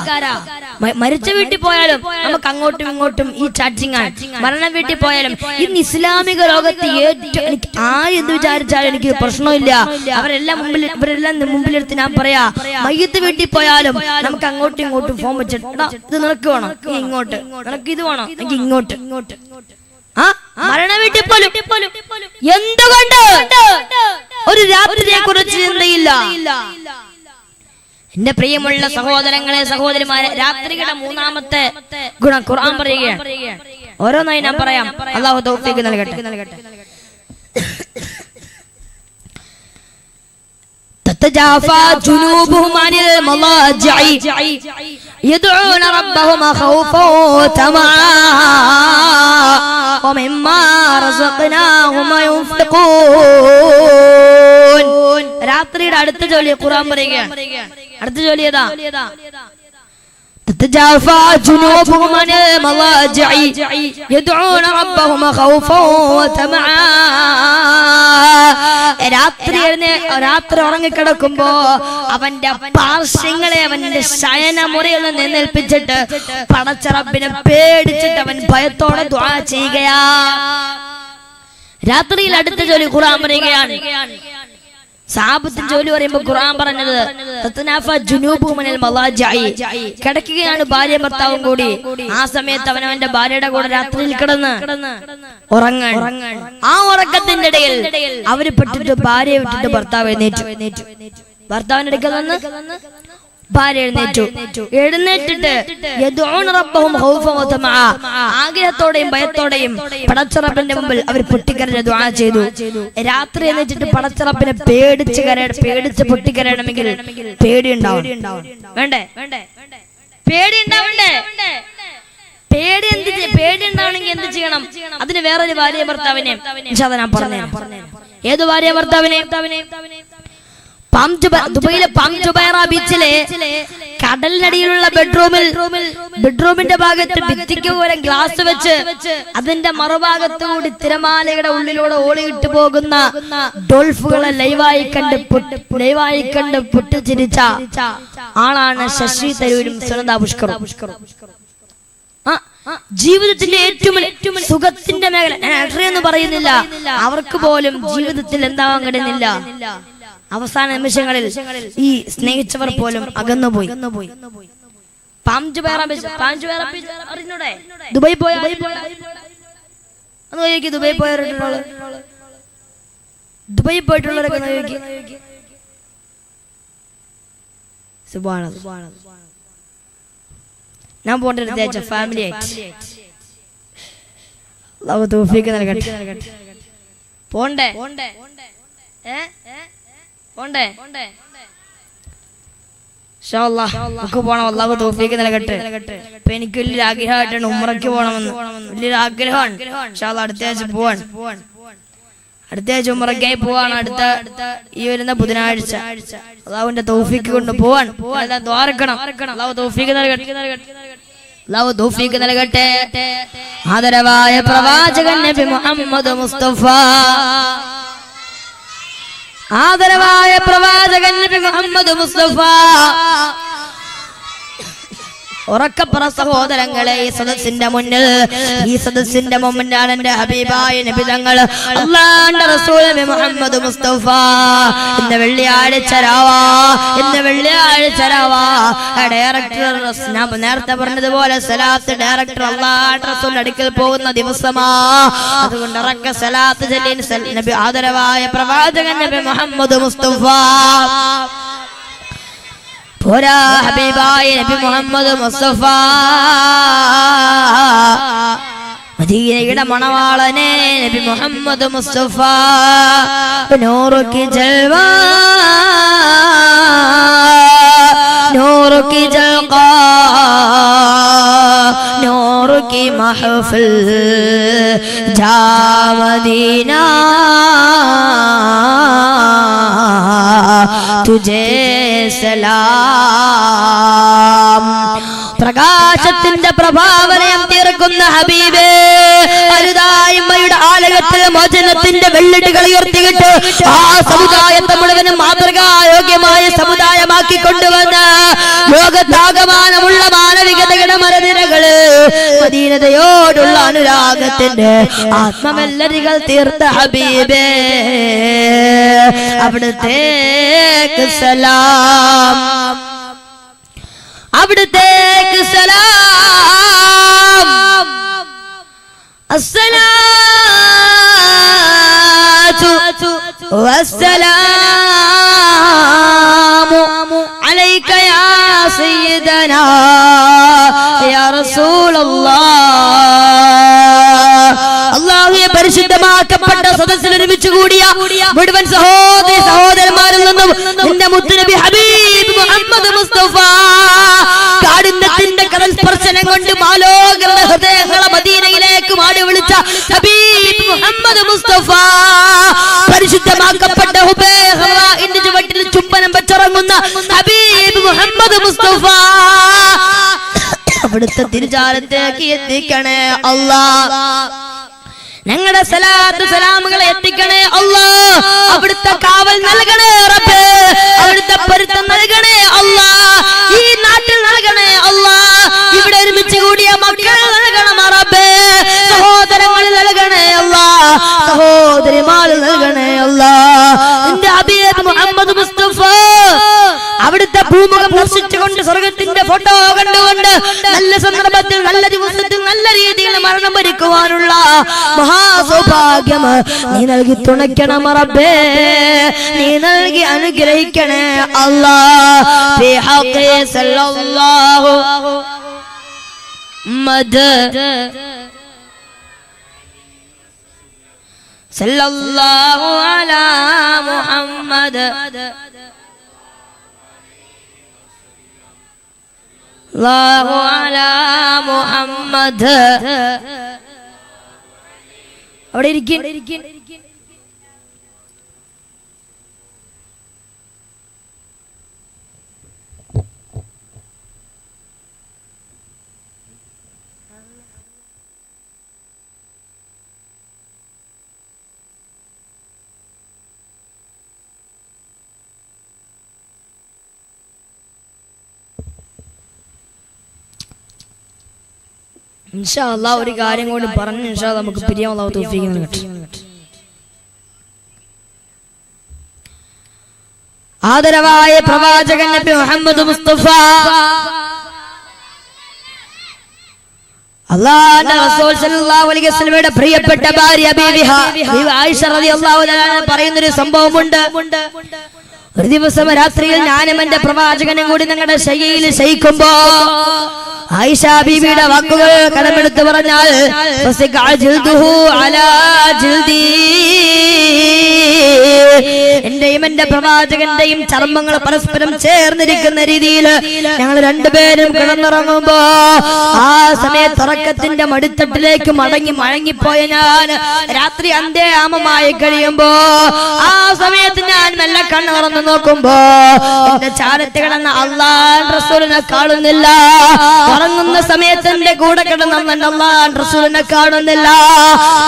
മരിച്ച വീട്ടിൽ പോയാലും നമുക്ക് അങ്ങോട്ടും ഇങ്ങോട്ടും ഈ ചാറ്റിംഗ് ആണ്. മരണം വീട്ടിൽ പോയാലും ഇന്ന് ഇസ്ലാമിക ലോകത്ത് ഏറ്റവും എനിക്ക് ആരെന്ത് വിചാരിച്ചാലും എനിക്ക് പ്രശ്നമില്ല. ഇവരെല്ലാം മുമ്പിലെടുത്ത് ഞാൻ പറയാ, മയ്യത്ത് വീട്ടിൽ പോയാലും നമുക്ക് അങ്ങോട്ടും ഇങ്ങോട്ടും ഫോൺ വെച്ചിട്ട് ഇത് നിനക്ക് വേണം, ഇങ്ങോട്ട് നിനക്ക് ഇത് വേണം, എനിക്ക് ഇങ്ങോട്ട്. മരണ വീട്ടിൽ പോലും എന്തുകൊണ്ട് ഒരു രാത്രിയെ കുറിച്ച് ചിന്തയില്ല? എന്റെ പ്രിയമുള്ള സഹോദരങ്ങളെ സഹോദരിമാരെ, രാത്രിയുടെ മൂന്നാമത്തെ ഗുണം ഖുർആൻ പറയുകയാണ്. ഓരോന്നായി ഞാൻ പറയാം. അല്ലാഹു തൗഫീഖ് നൽകട്ടെ. تتجافى جنوبهم عن المضاجع يدعون ربهم خوفا وطمعا ومما رزقناهم ينفقون. രാത്രിയുടെ അടുത്ത ജോലി ഖുർആൻ പറയുകയാണ്. അടുത്ത ജോലി ഏതാ? تتجافى جنوبهم عن المضاجع يدعون ربهم خوفا وطمعا. രാത്രി ഉറങ്ങിക്കിടക്കുമ്പോ അവന്റെ പാർശ്വങ്ങളെ അവന്റെ ശയനമുറിയിൽ നിന്ന് എഴുന്നേൽപ്പിച്ചിട്ട് പടച്ച റബ്ബിനെ പേടിച്ചിട്ട് അവൻ ഭയത്തോടെ ദുആ ചെയ്യുകയാ. രാത്രിയിൽ അടുത്ത ജോലി ഖുർആൻ പറയുകയാണ്. സഹാബത്തിന്റെ ജോലി പറയുമ്പോ ഖുർആൻ പറഞ്ഞത് കിടക്കുകയാണ് ഭാര്യ ഭർത്താവും കൂടി. ആ സമയത്ത് അവനവന്റെ ഭാര്യയുടെ കൂടെ രാത്രിയിൽ കിടന്ന് ഉറങ്ങാൻ. ആ ഉറക്കത്തിന്റെ ഇടയിൽ അവര് പെട്ടിട്ട് ഭാര്യയെ വിട്ടിട്ട് ഭർത്താവ് എഴുന്നേറ്റു. ഭർത്താവിന്റെ അടുക്കൽ വന്ന് ഭാര്യ എഴുന്നേറ്റിട്ട് ആഗ്രഹത്തോടെയും ഭയത്തോടെയും പടച്ചറപ്പിന്റെ മുമ്പിൽ അവർ പൊട്ടിക്കരഞ്ഞ ദുആ ചെയ്തു. രാത്രി എഴുന്നേറ്റിട്ട് പടച്ചറപ്പിനെ പേടിച്ച് പൊട്ടിക്കരയണമെങ്കിൽ പേടി ഉണ്ടാവും. വേണ്ടേ? പേടി ഉണ്ടാവണ്ടേ? പേടി ഉണ്ടാവണമെങ്കിൽ എന്ത് ചെയ്യണം? അതിന് വേറൊരു ഭാര്യ ഭർത്താവിനെ ഞാൻ പറഞ്ഞു. ഏത് ഭാര്യ ഭർത്താവിനെ? ദുബൈയിലെ പാം ജുബൈറ ബീച്ചിലെ കടലിനടിയിലുള്ള ബെഡ്റൂമിന്റെ ഭാഗത്ത് ഭിത്തിക്ക് പോലെ ഗ്ലാസ് വെച്ച് അതിന്റെ മറുഭാഗത്തു കൂടി തിരമാലയുടെ ഉള്ളിലൂടെ ഓളിയിട്ട് പോകുന്ന ഡോൾഫുകളെ ലൈവായി കണ്ട് പൊട്ടിച്ചിരിച്ച ആളാണ് ശശി തരൂരും സുനന്ദ പുഷ്കറും. ജീവിതത്തിന്റെ ഏറ്റവും സുഖത്തിന്റെ മേഖല ഞാൻ അത്രയൊന്നും പറയുന്നില്ല. അവർക്ക് പോലും ജീവിതത്തിൽ എന്താവാൻ കഴിയുന്നില്ല. അവസാന നിമിഷങ്ങളിൽ ഈ സ്നേഹിച്ചവർ പോലും അകന്നുപോയി. ദുബൈ പോയ ദുബൈ പോയിട്ടുള്ളവരൊക്കെ ഞാൻ പോകേണ്ട ഫാമിലി ആയിട്ട് പോണ്ടേ? പോണം. അല്ലാഹു തൗഫീഖ് നൽകട്ടെ. ഇപ്പൊ എനിക്ക് വലിയൊരു ആഗ്രഹമായിട്ടാണ് ഉംറയ്ക്ക് പോകണമെന്ന്. വലിയൊരു ആഗ്രഹമാണ്. ഇൻഷാ അല്ലാഹ് അടുത്ത ആഴ്ച പോവാൻ. അടുത്ത ആഴ്ച ഉംറയ്ക്കായി പോവാണ്. അടുത്ത ഈ വരുന്ന ബുധനാഴ്ച അല്ലാഹുവിന്റെ തൗഫീഖ് കൊണ്ട് പോവാൻ ദ്വാരക്കണം. അല്ലാഹു തൗഫീഖ് നൽകട്ടെ. ആദരവായ പ്രവാചകൻ നബി മുഹമ്മദ് മുസ്തഫ, ആദരവായ പ്രവാചകൻ നബി മുഹമ്മദ് മുസ്തഫ. ഉറക്കപ്പറ സഹോദരങ്ങളെ, ഈ സദസ്സിന്റെ മുമ്പിലാണ് എന്റെ ഹബീബായ നബി തങ്ങൾ അല്ലാഹുവിന്റെ റസൂൽ നബി മുഹമ്മദ് മുസ്തഫ. ഇന്ന് വെള്ളിയാഴ്ച രാവാ ഡയറക്ടർ നേരത്തെ പറഞ്ഞതുപോലെ സലാത്ത് ഡയറക്ടർ അല്ലാഹുവിന്റെ റസൂലിന്റെ അടുക്കൽ പോകുന്ന ദിവസമാ. അതുകൊണ്ട് ഉറക്ക സലാത്ത് ചൊല്ലിൻ നബി ആദരവായ പ്രവാചകൻ നബി മുഹമ്മദ് മുസ്തഫ. പോരാ ഹബീബായ നബി മുഹമ്മദ് മുസ്തഫ, മദീനയുടെ മണവാളനെ നബി മുഹമ്മദ് മുസ്തഫ. നൂറ് കി ജൽവാ നൂറ് കി ജൽഖാ നൂറ് കി മഹഫിൽ ജാ മദീന തുജേ സലാം. പ്രകാശത്തിന്റെ പ്രഭാവനയം തീർക്കുന്ന ഹബീബേ, അരുതായ്മയുടെ ആലയത്തിൽ മോചനത്തിന്റെ വെള്ളിട്ടുകൾ ഉയർത്തിയിട്ട് ആ സമുദായത്തെ മുഴുവനും മാതൃകായോഗ്യമായ സമുദായമാക്കി കൊണ്ടുവന്ന് ലോകത്താകമാനമുള്ള മാനവികതയുടെ മരനിരകള് മദീനതയോടുള്ള അനുരാഗത്തിന്റെ ആത്മമെല്ലരികൾ തീർത്ത ഹബീബേ, അവിടുത്തേക്ക് സലാം, അവിടുത്തേക്ക് സലാം. അസ്സലാത്തു വസ്സലാമു അലൈക യാ സയ്യിദനാ യാ റസൂലല്ലാഹ്. അല്ലാഹുവേ, പരിശുദ്ധമാക്കപ്പെട്ട സദസ്സിൽ ഒരുമിച്ച് കൂടിയ മുഴുവൻ സഹോദരന്മാരിൽ നിന്നും നിന്റെ മുത്തുനബി ഹബീബ് മുഹമ്മദ് മുസ്തഫ കാഠിന്യത്തിന്റെ കടൽ സ്പർശനം കൊണ്ട് മാലോകരുടെ ഹൃദയങ്ങളെ മദീനയിലേക്ക് മാടി വിളിച്ച ഹബീബ് മുഹമ്മദ് മുസ്തഫ, പരിശുദ്ധമാക്കപ്പെട്ട ഹുബൈറിന്റെ ചുവട്ടിൽ ചുംബനം വെച്ചിറങ്ങുന്ന ഹബീബ് മുഹമ്മദ് മുസ്തഫ, അവിടുത്തെ തിരുചാരത്തേക്ക് എത്തിക്കണേ അല്ലാഹ്. ഞങ്ങളുടെ സലാത്ത് സലാമുകളെ എത്തിക്കണേ അല്ലാഹ്. അവിടുത്തെ കാവൽ നൽകണേ റബ്ബേ, അവിടുത്തെ പൊരുത്തം നൽകണേ അല്ലാഹ്. ഈ നാട്ടിൽ നൽകണേ അല്ലാഹ്. ഇവിടെ ഒരുമിച്ച് കൂടിയ മക്കൾ നൽകണം റബ്ബേ, സഹോദരങ്ങൾ നൽകണേ അല്ലാഹ്, സഹോദരിമാർ നൽകണേ അല്ലാഹ്. നിന്റെ ഹബീബ് മുഹമ്മദ് മുസ്തഫ അവിടുത്തെ ഭൂമുഖം ദർശിച്ചുകൊണ്ട് സ്വർഗത്തിന്റെ ഫോട്ടോ കണ്ടുകൊണ്ട് നല്ല സന്ദർഭത്തിൽ നല്ല ദിവസത്തിൽ നല്ല രീതിയിൽ മരണം വരിക്കുവാനുള്ള മഹാസൗഭാഗ്യം നീ നൽകി തുണയ്ക്കണം റബ്ബേ, നീ നൽകി അനുഗ്രഹിക്കണേ അല്ലാഹ്. ഫി ഹഖി സല്ലല്ലാഹു മദ് സല്ലല്ലാഹു അലാ മുഹമ്മദ് സല്ലല്ലാഹു അലാ മുഹമ്മദ്. അവിടെ ഇരിക്കും. ഇൻഷാ അല്ലാഹ് ഒരു കാര്യം കൂടി പറഞ്ഞു ഇൻഷാ അല്ലാഹ് നമുക്ക് പിരിയാൻ അല്ലാഹു തൗഫീഖ് നൽകട്ടെ. ആദരവായ പ്രവാചകൻ നബി മുഹമ്മദ് മുസ്തഫ അല്ലാഹുവിന്റെ റസൂൽ സല്ലല്ലാഹു അലൈഹി വസല്ലമയുടെ പ്രിയപ്പെട്ട ഭാര്യ ബീവി ആയിഷ റളിയല്ലാഹു അൻഹ പറയുന്ന ഒരു സംഭവമുണ്ട്. ഒരു ദിവസം രാത്രിയിൽ ഞാനും എന്റെ പ്രവാചകനും കൂടി ഞങ്ങളുടെ ശയ്യയിൽ ശയിക്കുമ്പോ ആയിഷ ബീവിയുടെ വാക്കുകൾ കടമെടുത്ത് പറഞ്ഞാൽ എന്റെയും എന്റെ പ്രവാചകന്റെയും ചർമ്മങ്ങൾ പരസ്പരം ചേർന്നിരിക്കുന്ന രീതിയിൽ ഞങ്ങൾ രണ്ടുപേരും കിടന്നിറങ്ങുമ്പോ ആ സമയത്ത് ഉറക്കത്തിന്റെ മടിത്തട്ടിലേക്ക് മടങ്ങിപ്പോയ ഞാൻ രാത്രി അന്ത്യയാമമായി കഴിയുമ്പോ ആ സമയത്ത് ഞാൻ മെല്ലെ കണ്ണ് തുറന്നു നോക്കുമ്പോ എന്റെ ചാരത്ത് കിടന്ന അല്ലാഹുവിന്റെ റസൂലിനെ കാണുന്നില്ല. ഉറങ്ങുന്ന സമയത്ത് എന്റെ കൂടെ കിടന്ന അല്ലാഹുവിന്റെ റസൂലിനെ കാണുന്നില്ല.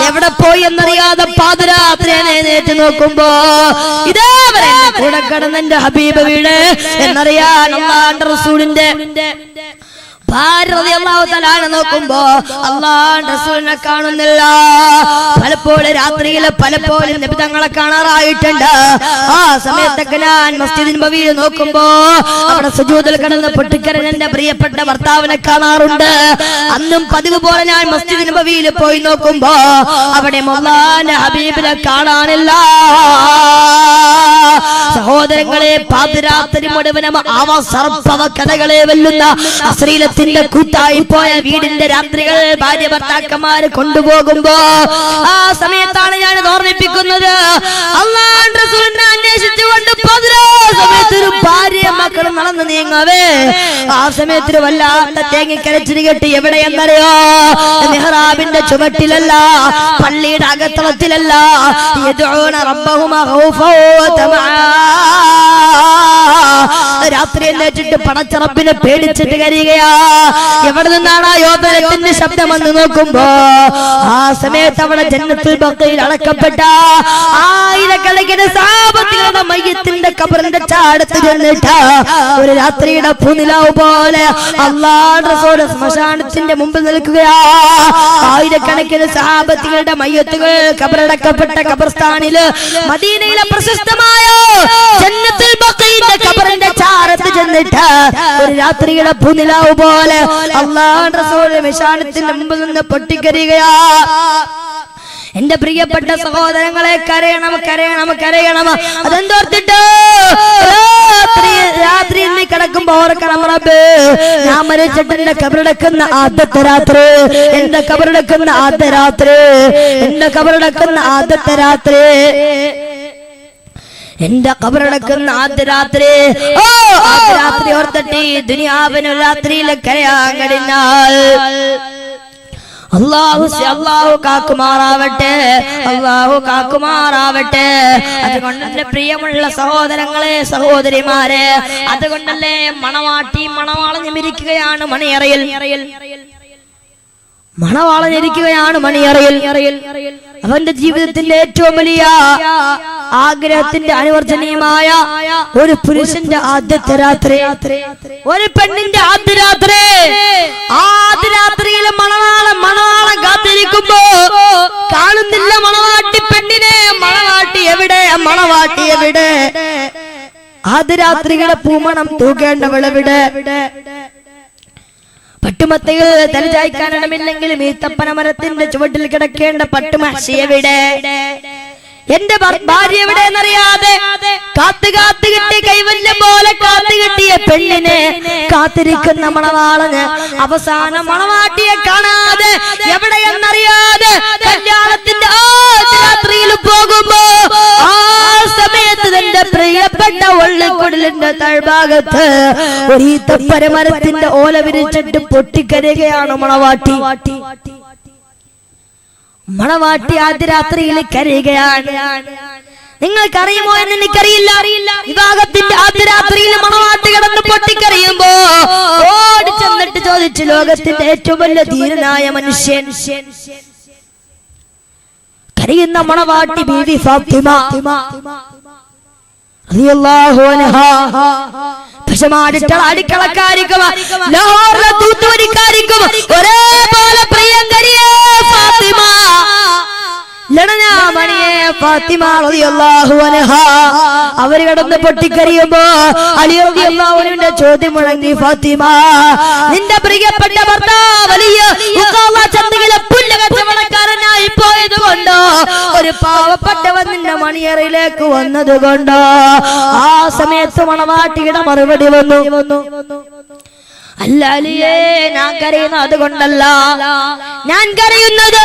എവിടെ പോയി എന്നറിയാതെ പാതിരാത്രി എഴുന്നേറ്റ് നോക്കുമ്പോ ഇതേവരെ എന്റെ കൂടെ കിടന്ന എന്റെ ഹബീബ് വീട് എന്നറിയാൻ അല്ലാഹുവിന്റെ റസൂലിന്റെ ഭാര്യ റളിയല്ലാഹു തആല നോക്കുമ്പോ അല്ലാഹുവിന്റെ റസൂലിനെ കാണുന്നില്ല. പലപ്പോഴും രാത്രിയിൽ പലപ്പോഴും നബി തങ്ങളെ കാണാറായിട്ടുണ്ട്. ആ സമയത്തൊക്കെ ഞാൻ മസ്ജിദ് നബവിയിൽ നോക്കുമ്പോ അവിടെ സുജൂദിൽ കിടന്ന് പൊട്ടിക്കരഞ്ഞ എന്റെ പ്രിയപ്പെട്ട ഭർത്താവിനെ കാണാറുണ്ട്. അന്നും പതിവ് പോലെ ഞാൻ മസ്ജിദ് നബവിയിൽ പോയി നോക്കുമ്പോ അവിടെ അല്ലാഹുവിന്റെ ഹബീബിനെ കാണാനില്ല. സഹോദരങ്ങളെ, പാതിരാത്രി മുഴുവനും സർപ്പവ കഥകളെ വെല്ലുന്ന അശ്ലീലത്തിന്റെ കൂട്ടായി പോയ വീടിന്റെ രാത്രികൾ ഭാര്യ ഭർത്താക്കന്മാര് കൊണ്ടുപോകുമ്പോ ആ സമയത്താണ് ഞാൻ ഓർമ്മിപ്പിക്കുന്നത്. അല്ലാഹുവിന്റെ റസൂലിനെ അന്വേഷിച്ചുകൊണ്ട് സമയത്ത് ഒരു ഭാര്യ മക്കളും നടന്നു നീങ്ങവേ ആ സമയത്ത് വല്ലാത്ത തേങ്ങിക്കരച്ചിരി കെട്ടി എവിടെയെന്നറിയോ? മിഹ്റാബിന്റെ ചുവട്ടിലല്ല, പള്ളിയുടെ അകത്തളത്തിലല്ല. യദഊന റബ്ബഹും ഖൗഫൻ വതമആ. രാത്രി എഴുന്നേറ്റിട്ട് പടച്ചറപ്പിനെ പേടിച്ചിട്ട് കരയുകയാ. എവിടെ നിന്നാണ് ആ യോധനത്തിന്റെ ശബ്ദമെന്ന് നോക്കുമ്പോ ആ സമയത്ത് അവിടെ ജന്നത്തുൽ ബഖയിൽ അടക്കപ്പെട്ട ആയിരക്കണക്കിന് സഹാബത്തിന്റെ മയ്യത്തിന്റെ ഖബറിന്റെ ചാടത്ത് ചെന്നിട്ട് ഒരു രാത്രിയുടെ പൂനിലാവ് പോലെ അല്ലാഹുവിന്റെ റസൂൽ ശ്മശാനത്തിന്റെ മുമ്പിൽ നിൽക്കുകയാ. ആയിരക്കണക്കിന് സഹാബത്തിന്റെ മയ്യത്തുകൾ ഖബറടക്കപ്പെട്ട ഖബർസ്ഥാനില് മദീനയിലെ പ്രശസ്തമായ ജന്നത്തുൽ ബഖയിന്റെ ഖബറിന്റെ ചാരത്ത് ചെന്നിട്ട് ഒരു രാത്രിയുടെ പൂനിലാവ് പോലെ അല്ലാഹുവിന്റെ റസൂൽ ശ്മശാനത്തിന്റെ മുമ്പിൽ നിന്ന് പൊട്ടിക്കരയുകയാ. എന്റെ പ്രിയപ്പെട്ട സഹോദരങ്ങളെ, കരയണം കരയണം കരയണം. അതെന്തോർത്തിട്ട് രാത്രി നീ കിടക്കുമ്പോ ഓർക്കണം റബ്ബേ, ഞാൻ മരിച്ചിട്ട് എന്റെ കബറടക്കുന്ന ആദ്യത്തെ രാത്രി, എന്റെ കബറടക്കുന്ന ആദ്യ രാത്രി, എന്റെ കബറടക്കുന്ന ആദ്യത്തെ രാത്രി, എന്റെ കബറടക്കുന്ന ആദ്യ രാത്രി. ഓ ആദ്യ രാത്രി ഓർത്തിട്ട് ദുനിയാവിന് രാത്രിയിൽ കരയാൻ കഴിഞ്ഞാൽ അല്ലാഹു കാക്കുമാറാവട്ടെ, അല്ലാഹു കാക്കുമാറാവട്ടെ. അതുകൊണ്ട് എന്റെ പ്രിയമുള്ള സഹോദരങ്ങളെ, സഹോദരിമാരെ, അതുകൊണ്ടല്ലേ മണവാട്ടി മണവാളഞ്ഞിരിക്കുകയാണ് മണിയറയിൽ, മണവാളഞ്ഞിരിക്കുകയാണ് മണിയറയിൽ. അവന്റെ ജീവിതത്തിന്റെ ഏറ്റവും വലിയ ആഗ്രഹത്തിന്റെ അനുവർജനീയമായ ഒരു പുരുഷന്റെ ആദ്യത്തെ രാത്രി, ഒരു പെണ്ണിന്റെ ആദ്യ രാത്രി. ആദ്യ രാത്രിയിൽ മണവാളം കാത്തിരിക്കുമ്പോ കാണുന്നില്ല മണവാട്ടി പെണ്ണിനെ. മണവാട്ടി എവിടെ? മണവാട്ടി എവിടെ? ആദ്യരാത്രിയുടെ പൂമണം തൂക്കേണ്ടവളെവിടെ? പട്ടുമത്തയിൽ തലചായ്ക്കാനിടമില്ലെങ്കിലും ഈ തപ്പന മരത്തിന്റെ ചുവട്ടിൽ കിടക്കേണ്ട പട്ടുമഹ്ഷി എവിടെ? എന്റെ ഭാര്യ എവിടെ എന്നറിയാതെ കാത്തു കിട്ടി കൈവല്യം പോലെ കാത്തു കിട്ടിയ പെണ്ണിനെ കാത്തിരിക്കുന്ന മണവാളന് അവസാനം മണവാട്ടിയെ കാണാതെ എവിടെയെന്നറിയാതെ കല്യാണത്തിന്റെ രാത്രിയിൽ പോകുമ്പോ ആ സമയത്ത് തന്റെ പ്രിയപ്പെട്ട വള്ളിക്കുടലിന്റെ താഴ്ഭാഗത്ത് ഒരു ഈത്തപ്പനമരത്തിന്റെ ഓല വിരിച്ചിട്ട് പൊട്ടിക്കരയുകയാണ് മണവാട്ടി. മണവാട്ടി ആദ്യ രാത്രിയിൽ കരയുകയാണ്. നിങ്ങൾക്കറിയുമോ എന്ന് എനിക്കറിയില്ല. വിവാഹത്തിന്റെ ആദ്യ രാത്രിയിൽ മണവാട്ടി കിടന്ന് പൊട്ടിക്കരയുമ്പോ ഓടി ചെന്നിട്ട് ചോദിച്ചു, ലോകത്തിന്റെ ഏറ്റവും വലിയ ധീരനായ മനുഷ്യൻ കരയുന്ന മണവാട്ടി ബീവി ഫാത്തിമ റളിയല്ലാഹു അൻഹാ. അടുക്കളക്കാരിക്കും ലാഹോറിലെ തൂത്തുവരിക്കാരിക്കും ഒരേപോലെ പ്രിയങ്കരിയെ ഫാത്തിമ, ലടനാമണിയെ ഫാത്തിമ റളിയല്ലാഹു അൻഹാ. അവർ കിടന്ന് പൊട്ടിക്കരയുമ്പോ അലി റളിയല്ലാഹു അൻഹുവിന്റെ ചോദ്യം മുഴങ്ങി, ഫാത്തിമ, നിന്റെ പ്രിയപ്പെട്ട ഭർത്താവ് വലിയ ചന്തയിലെ പുല്ല് കച്ചവടക്കാരനായി പോയത് കൊണ്ടോ ഒരു പാവപ്പെട്ടവൻ നിന്റെ മണിയറയിലേക്ക് വന്നത് കൊണ്ടോ? ആ സമയത്ത് മണവാട്ടിയുടെ മറുപടി വന്നു, അല്ല അലിയേ, ഞാൻ കരയുന്നത് അതുകൊണ്ടല്ല. ഞാൻ കരയുന്നത്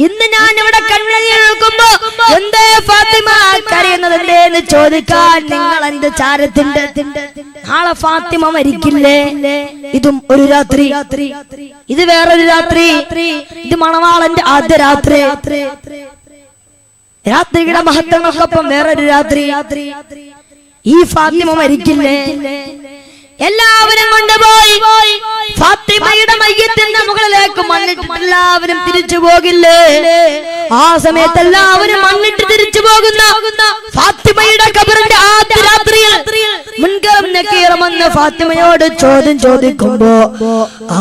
ഇന്ന് ഞാൻ ഇവിടെ കണ്ണീരൊഴുക്കുമ്പോ എന്തേ ഫാത്തിമ കരയുന്നത് എന്തേന്ന് ചോദിക്കാൻ നിങ്ങൾ എന്റെ ചാരത്തിന്റെ നാളെ ഫാത്തിമ മരിക്കില്ലേ? ഇതും ഒരു രാത്രി, ഇത് വേറൊരു രാത്രി, ഇത് മണവാളന്റെ ആദ്യ രാത്രി. രാത്രിയുടെ മഹത്വങ്ങൾക്കൊപ്പം വേറൊരു രാത്രി. ഈ ഫാത്തിമ മരിക്കില്ലേ? എല്ലാവരും കൊണ്ടുപോയി ഫാത്തിമയുടെ മയ്യത്തിന്റെ മുകളിലേക്ക് മണ്ണിട്ട് എല്ലാവരും തിരിച്ചു പോകില്ലേ? ആ സമയത്ത് എല്ലാവരും മണ്ണിട്ട് തിരിച്ചു പോകുന്ന ഫാത്തിമയുടെ ഖബറിന്റെ ആദ്യ രാത്രിയിൽ മുൻകറും നക്കീറുമെന്ന് ഫാത്തിമയോട് ചോദ്യം ചോദിക്കുമ്പോ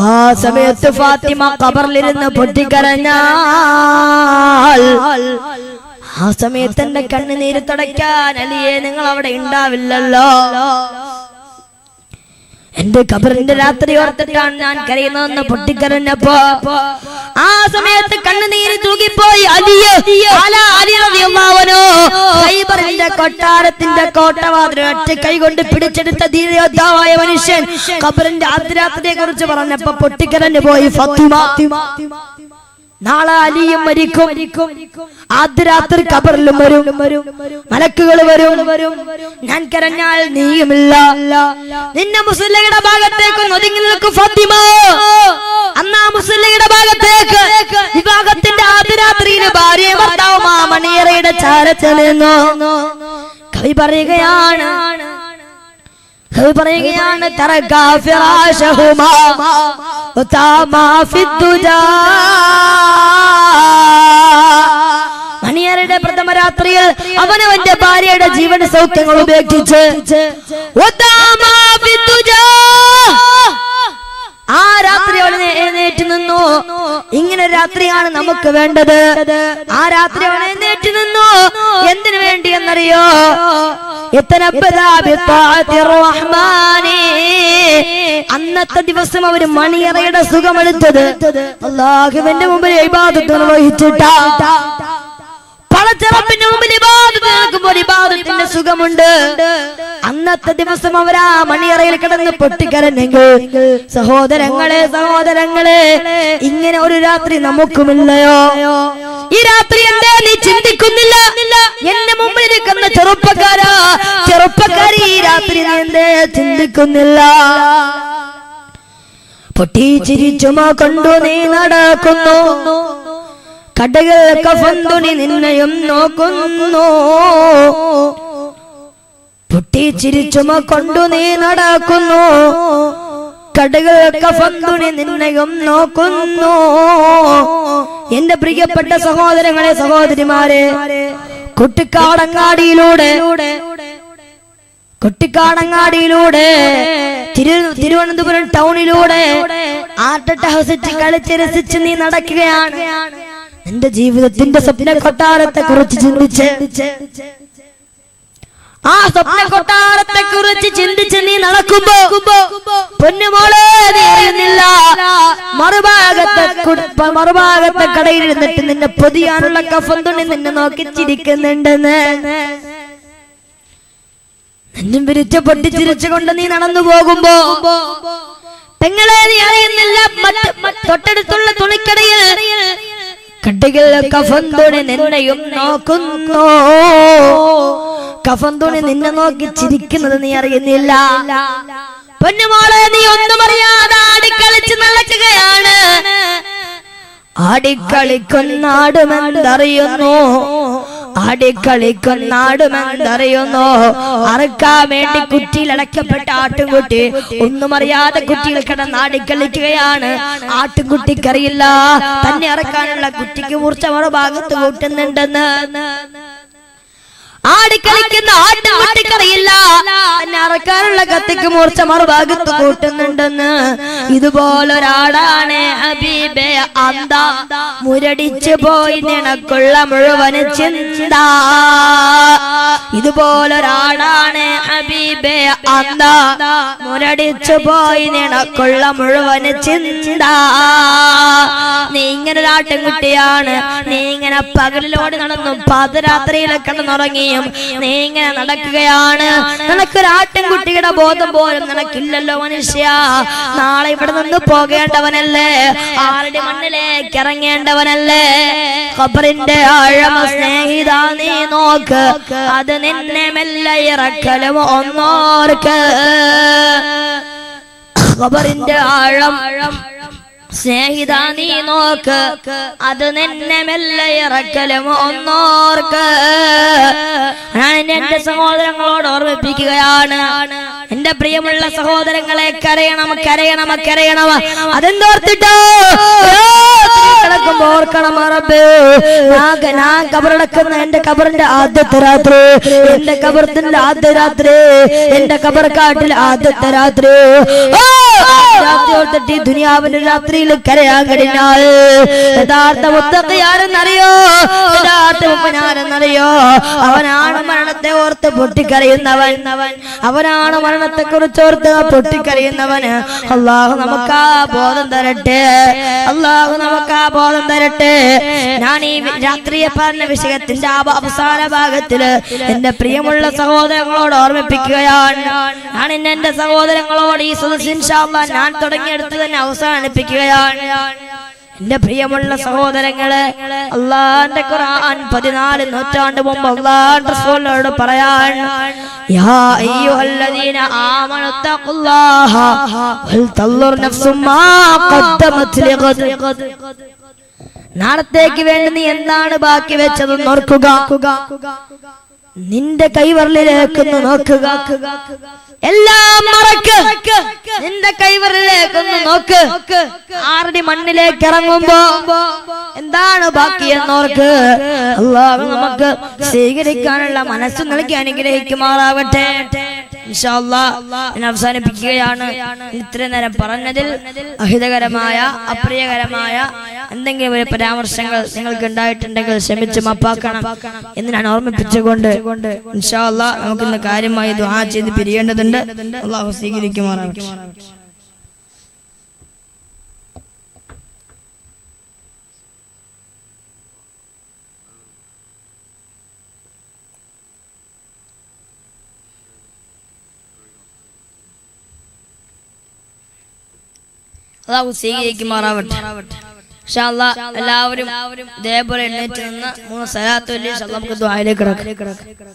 ആ സമയത്ത് ഫാത്തിമ ഖബറിലിരുന്ന് പൊട്ടിക്കരഞ്ഞാൽ ആ സമയത്ത് എന്റെ കണ്ണുനീര് തുടയ്ക്കാൻ അലിയെ നിങ്ങൾ അവിടെ ഉണ്ടാവില്ലല്ലോ. എന്റെ ഖബറിന്റെ രാത്രി ഓർത്തിട്ടാണ് ഞാൻ കരയുന്നതെന്ന് പൊട്ടിക്കരഞ്ഞപ്പോ ആ സമയത്ത് കണ്ണുനീര് തൂകിപ്പോയി ഖൈബറിന്റെ കൊട്ടാരത്തിന്റെ കോട്ടവാതിൽ ഒറ്റ കൈ കൊണ്ട് പിടിച്ചെടുത്ത ധീരയോദ്ധാവായ മനുഷ്യൻ ഖബറിന്റെ ആദ്യരാത്രിയെ കുറിച്ച് പറഞ്ഞപ്പോ പൊട്ടിക്കരഞ്ഞു പോയി ഫാത്തിമ. നാളെ അലിയും മരിക്കും, ആദ്യ രാത്രി ഖബറിലും വരും, മലക്കുകൾ വരും. ഞാൻ കരഞ്ഞാൽ നീയുമില്ല. നിന്നെ മുസ്ലിയുടെ ഭാഗത്തേക്ക് ഒതുങ്ങി നിൽക്കും ഫാത്തിമ. അന്നാ മുസ്ലിയുടെ ഭാഗത്തേക്ക് വിവാഹത്തിന്റെ ആദ്യ രാത്രിയിൽ ഭാര്യ ഭർത്താവും ആ മണിയറയുടെ ചാരത്തിൽ നിന്നു കവി പറയുകയാണ് തറകാ ഫിറാശഹുമാ വതാമാ ഫിദ്ദുജാ. മണിയറയുടെ പ്രഥമ രാത്രിയിൽ അവനവന്റെ ഭാര്യയുടെ ജീവന സൗഖ്യങ്ങൾ ഉപേക്ഷിച്ച് വതാമാ ഫിദ്ദുജാ ആ രാത്രി അവനെ എഴുന്നേറ്റ് നിന്നു. ഇങ്ങനെ രാത്രിയാണ് നമുക്ക് വേണ്ടത്. ആ രാത്രി അവൻ എഴുന്നേറ്റ് നിന്നു. എന്തിനു വേണ്ടി എന്നറിയോ? അന്നത്തെ ദിവസം അവര് മണിയറയുടെ സുഖമെടുത്തത് അല്ലാഹുവിന്റെ മുമ്പിൽ ഇബാദത്ത് നിർവഹിച്ചിട്ടാ. പളച്ചറപ്പിന്റെ മുമ്പിൽ ഇബാദത്ത് നടക്കുമ്പോൾ ഇബാദത്തിന്റെ സുഖമുണ്ട്. അന്നത്തെ ദിവസം അവരാ മണിയറയിൽ കിടന്ന് പൊട്ടിക്കരഞ്ഞെങ്കിൽ സഹോദരങ്ങളെ ഇങ്ങനെ ഒരു രാത്രി നമുക്കുമില്ലയോ? ഈ രാത്രി എന്തേ നീ ചിന്തിക്കുന്നില്ല? എന്നെ മുമ്പിൽ ഇരിക്കുന്ന ചെറുപ്പക്കാരി ഈ രാത്രി നീ എന്തേ ചിന്തിക്കുന്നില്ല? പൊട്ടിച്ചിരിച്ചുമോ കൊണ്ടു നീ നടക്കുന്നു, കടകൾ കഫന്തുണി നിന്നെയും നോക്കുന്നു. പൊട്ടിച്ചിരിച്ചുമോ കൊണ്ടു നീ നടക്കുന്നു, കടകൾ കഫന്തുണി നിന്നെയും നോക്കുന്നു. എന്റെ പ്രിയപ്പെട്ട സഹോദരങ്ങളെ സഹോദരിമാരെ, കുട്ടിക്കാടങ്ങാടിയിലൂടെ തിരുവനന്തപുരം ടൗണിലൂടെ ആർട്ട് ഹൗസിച്ച് കളിച്ച് രസിച്ച് നീ നടക്കുകയാണ്. നിന്റെ ജീവിതത്തിന്റെ സ്വപ്ന കൊട്ടാരത്തെ കുറിച്ച് ചിന്തിച്ച് ആ സ്വപ്ന കൊട്ടാരത്തെ കുറിച്ച് ചിന്തിച്ച് നീ നടക്കുമ്പോ പൊന്നുമോളെ നീ അറിയുന്നില്ല മറുഭാഗത്തെ കടയിൽ ഇരുന്നിട്ട് നിന്നെ പൊതിയാനുള്ള കഫൻ തുണി നിന്നെ നോക്കി ചിരിക്കുന്നുണ്ടെന്ന്. നെഞ്ചും വിരിച്ച് പൊട്ടിച്ചിരിച്ചുകൊണ്ട് നീ നടന്നു പോകുമ്പോ പെങ്ങളെ നീ അറിയുന്നില്ല തൊട്ടടുത്തുള്ള തുണിക്കടയിൽ കട്ടികൾ കഫൻ തുണി നിന്നെയും നോക്കുന്നു. കഫൻ തുണി നിന്നെ നോക്കി ചിരിക്കുന്നത് നീ അറിയുന്നില്ല. പൊന്നുമോളെ നീ ഒന്നും അറിയാതെ ആടിക്കളിച്ച് നടക്കുകയാണ്. ആടിക്കളിക്കൊന്നാടുമെന്തറിയുന്നു, ആടിക്കളിക്കൊന്നാടുമെന്തറിയുന്നു. അറക്കാൻ വേണ്ടി കുറ്റിയിൽ അടക്കപ്പെട്ട ആട്ടുംകുട്ടി ഒന്നും അറിയാതെ കുറ്റിയിൽ കിടന്ന് ആടിക്കളിക്കുകയാണ്. ആട്ടുംകുട്ടിക്കറിയില്ല തന്നെ അറക്കാനുള്ള കുറ്റിക്ക് മൂർച്ച മറുഭാഗത്ത് കൂട്ടുന്നുണ്ടെന്ന്. ആടിക്കളിക്കുന്ന ആട്ടുംകുട്ടിക്കറിയില്ല തന്നെ അറക്കാനുള്ള കത്തിക്ക് മൂർച്ച മറുഭാഗത്ത് കൂട്ടുന്നുണ്ടെന്ന്. ഇതുപോലൊരാടാണ് ഹബീബേ അന്ത, മുരടിച്ചു പോയി നിനക്കുള്ള മുഴുവന് ചിന്ത. ഇതുപോലൊരാടാണ് ഹബീബേ അന്ത, മുരടിച്ചു പോയി നിനക്കുള്ള മുഴുവന് ചിന്ത. നീ ഇങ്ങനെ ഒരു ആട്ടുംകുട്ടിയാണ്. നീ ഇങ്ങനെ പകലിലോടി നടന്നും പാതിരാത്രിയിലെ കിടന്നുറങ്ങിയും നീ ഇങ്ങനെ നടക്കുകയാണ്. നിനക്കൊരു ആട്ടിൻകുട്ടിയുടെ ബോധം പോലും നിനക്കില്ലല്ലോ മനുഷ്യ. നാളെ ഇവിടെ നിന്ന് പോകേണ്ടവനല്ലേ, ആരുടെ മണ്ണിലേക്ക് ഇറങ്ങേണ്ടവനല്ലേ. ഖബറിന്റെ ആഴം സ്നേഹിത നീ നോക്ക്, അത് നിന്നെ മെല്ലെ ഇറക്കലും ഒന്നോർക്ക്. ഖബറിന്റെ ആഴം സ്നേഹിത നീ നോക്ക്, അത് നിന്നെ മെല്ലെ ഇറക്കലും ഒന്നോർക്ക്. ഞാൻ എന്റെ സഹോദരങ്ങളോട് ഓർമ്മിപ്പിക്കുകയാണ്, എന്റെ പ്രിയമുള്ള സഹോദരങ്ങളെ, കരയണം കരയണം കരയണം. അതെന്തോർത്തിട്ടോ കിടക്കുമ്പോ ഓർക്കണം, റബ്ബേ ഞാൻ കബറടക്കുന്ന എന്റെ കബറിന്റെ ആദ്യത്തെ രാത്രി, എന്റെ കബറത്തിന്റെ ആദ്യ രാത്രി, എന്റെ കബർക്കാട്ടിൽ ആദ്യത്തെ രാത്രി ഓർത്തിട്ട് ഈ ദുനിയാവിന്റെ രാത്രിയിൽ കരയാൻ കഴിഞ്ഞാൽ യഥാർത്ഥ മുത്തഖി ആരെന്നറിയോ, യഥാർത്ഥ മുഅ്മിനാരെന്നറിയോ? അവനാണ് മരണത്തെ ഓർത്ത് പൊട്ടിക്കരയുന്നവൻ, അവനാണ് മരണത്തെ കുറിച്ച് ഓർത്ത് പൊട്ടിക്കരയുന്നവന്. അല്ലാഹു നമുക്ക് ആ ബോധം തരട്ടെ, അല്ലാഹു നമുക്ക് ആ ബോധം തരട്ടെ. ഞാൻ ഈ രാത്രിയെ പറഞ്ഞ വിഷയത്തിന്റെ അവസാന ഭാഗത്തില് എന്റെ പ്രിയമുള്ള സഹോദരങ്ങളോട് ഓർമ്മിപ്പിക്കുകയാണ്. ഞാൻ എന്റെ സഹോദരങ്ങളോട് ഈ സദസ്സ് ഇൻഷാ അല്ലാഹ് ഞാൻ തുടങ്ങിയെടുത്ത് തന്നെ അവസാനിപ്പിക്കുകയാണ്. എന്റെ പ്രിയമുള്ള സഹോദരങ്ങളെ, അല്ലാഹുവിന്റെ ഖുർആൻ 14 നൂറ്റാണ്ട് മുമ്പ് അല്ലാഹുവിന്റെ റസൂലിനോട് പറയാൻ, യാ അയ്യുഹല്ലദീന ആമനു തഖുല്ലാഹ വൽ തൻദുർ നഫ്സും മാ ഖദ്ദമത് ലിഗദ്. നാളത്തേക്ക് വേണ്ടി നീ എന്താണ് ബാക്കി വെച്ചതെന്ന് ഓർക്കുക. നിന്റെ കൈവരലിലേക്കൊന്ന് നോക്കുക, എല്ലാം മറക്ക്, നിന്റെ കൈവരലിലേക്കൊന്ന് നോക്ക്. ആരുടെ മണ്ണിലേക്ക് ഇറങ്ങുമ്പോ എന്താണ് ബാക്കി എന്നോർക്ക്. അല്ലാഹു നമുക്ക് സ്വീകരിക്കാനുള്ള മനസ്സ് നൽകി അനുഗ്രഹിക്കുമാറാവട്ടെ. ഇൻഷാ അല്ലാഹ് ഞാൻ അവസാനിപ്പിക്കുകയാണ്. ഇത്രയും നേരം പറഞ്ഞതിൽ അഹിതകരമായ അപ്രിയകരമായ എന്തെങ്കിലും ഒരു പരാമർശങ്ങൾ നിങ്ങൾക്ക് ഉണ്ടായിട്ടുണ്ടെങ്കിൽ ക്ഷമിച്ച് മാപ്പാക്കണം എന്ന് ഞാൻ ഓർമ്മിപ്പിച്ചുകൊണ്ട് ഇൻഷാ അല്ലാഹ് നമുക്കിന്ന് കാര്യമായി ദുആ ചെയ്ത് പിരിയേണ്ടതുണ്ട്. അല്ലാഹു സ്വീകരിക്കുമാറാവട്ടെ. അല്ലാഹു സ്വീകരിക്കുമാറാവട്ടെ. ഇൻഷാ അല്ലാഹ് എല്ലാവരും ഇതേപോലെ എഴുന്നേറ്റ് നിന്ന് 3 സലാത്ത് ചൊല്ലി നമുക്ക് ദുആയിലേക്ക് കിടക്കാം.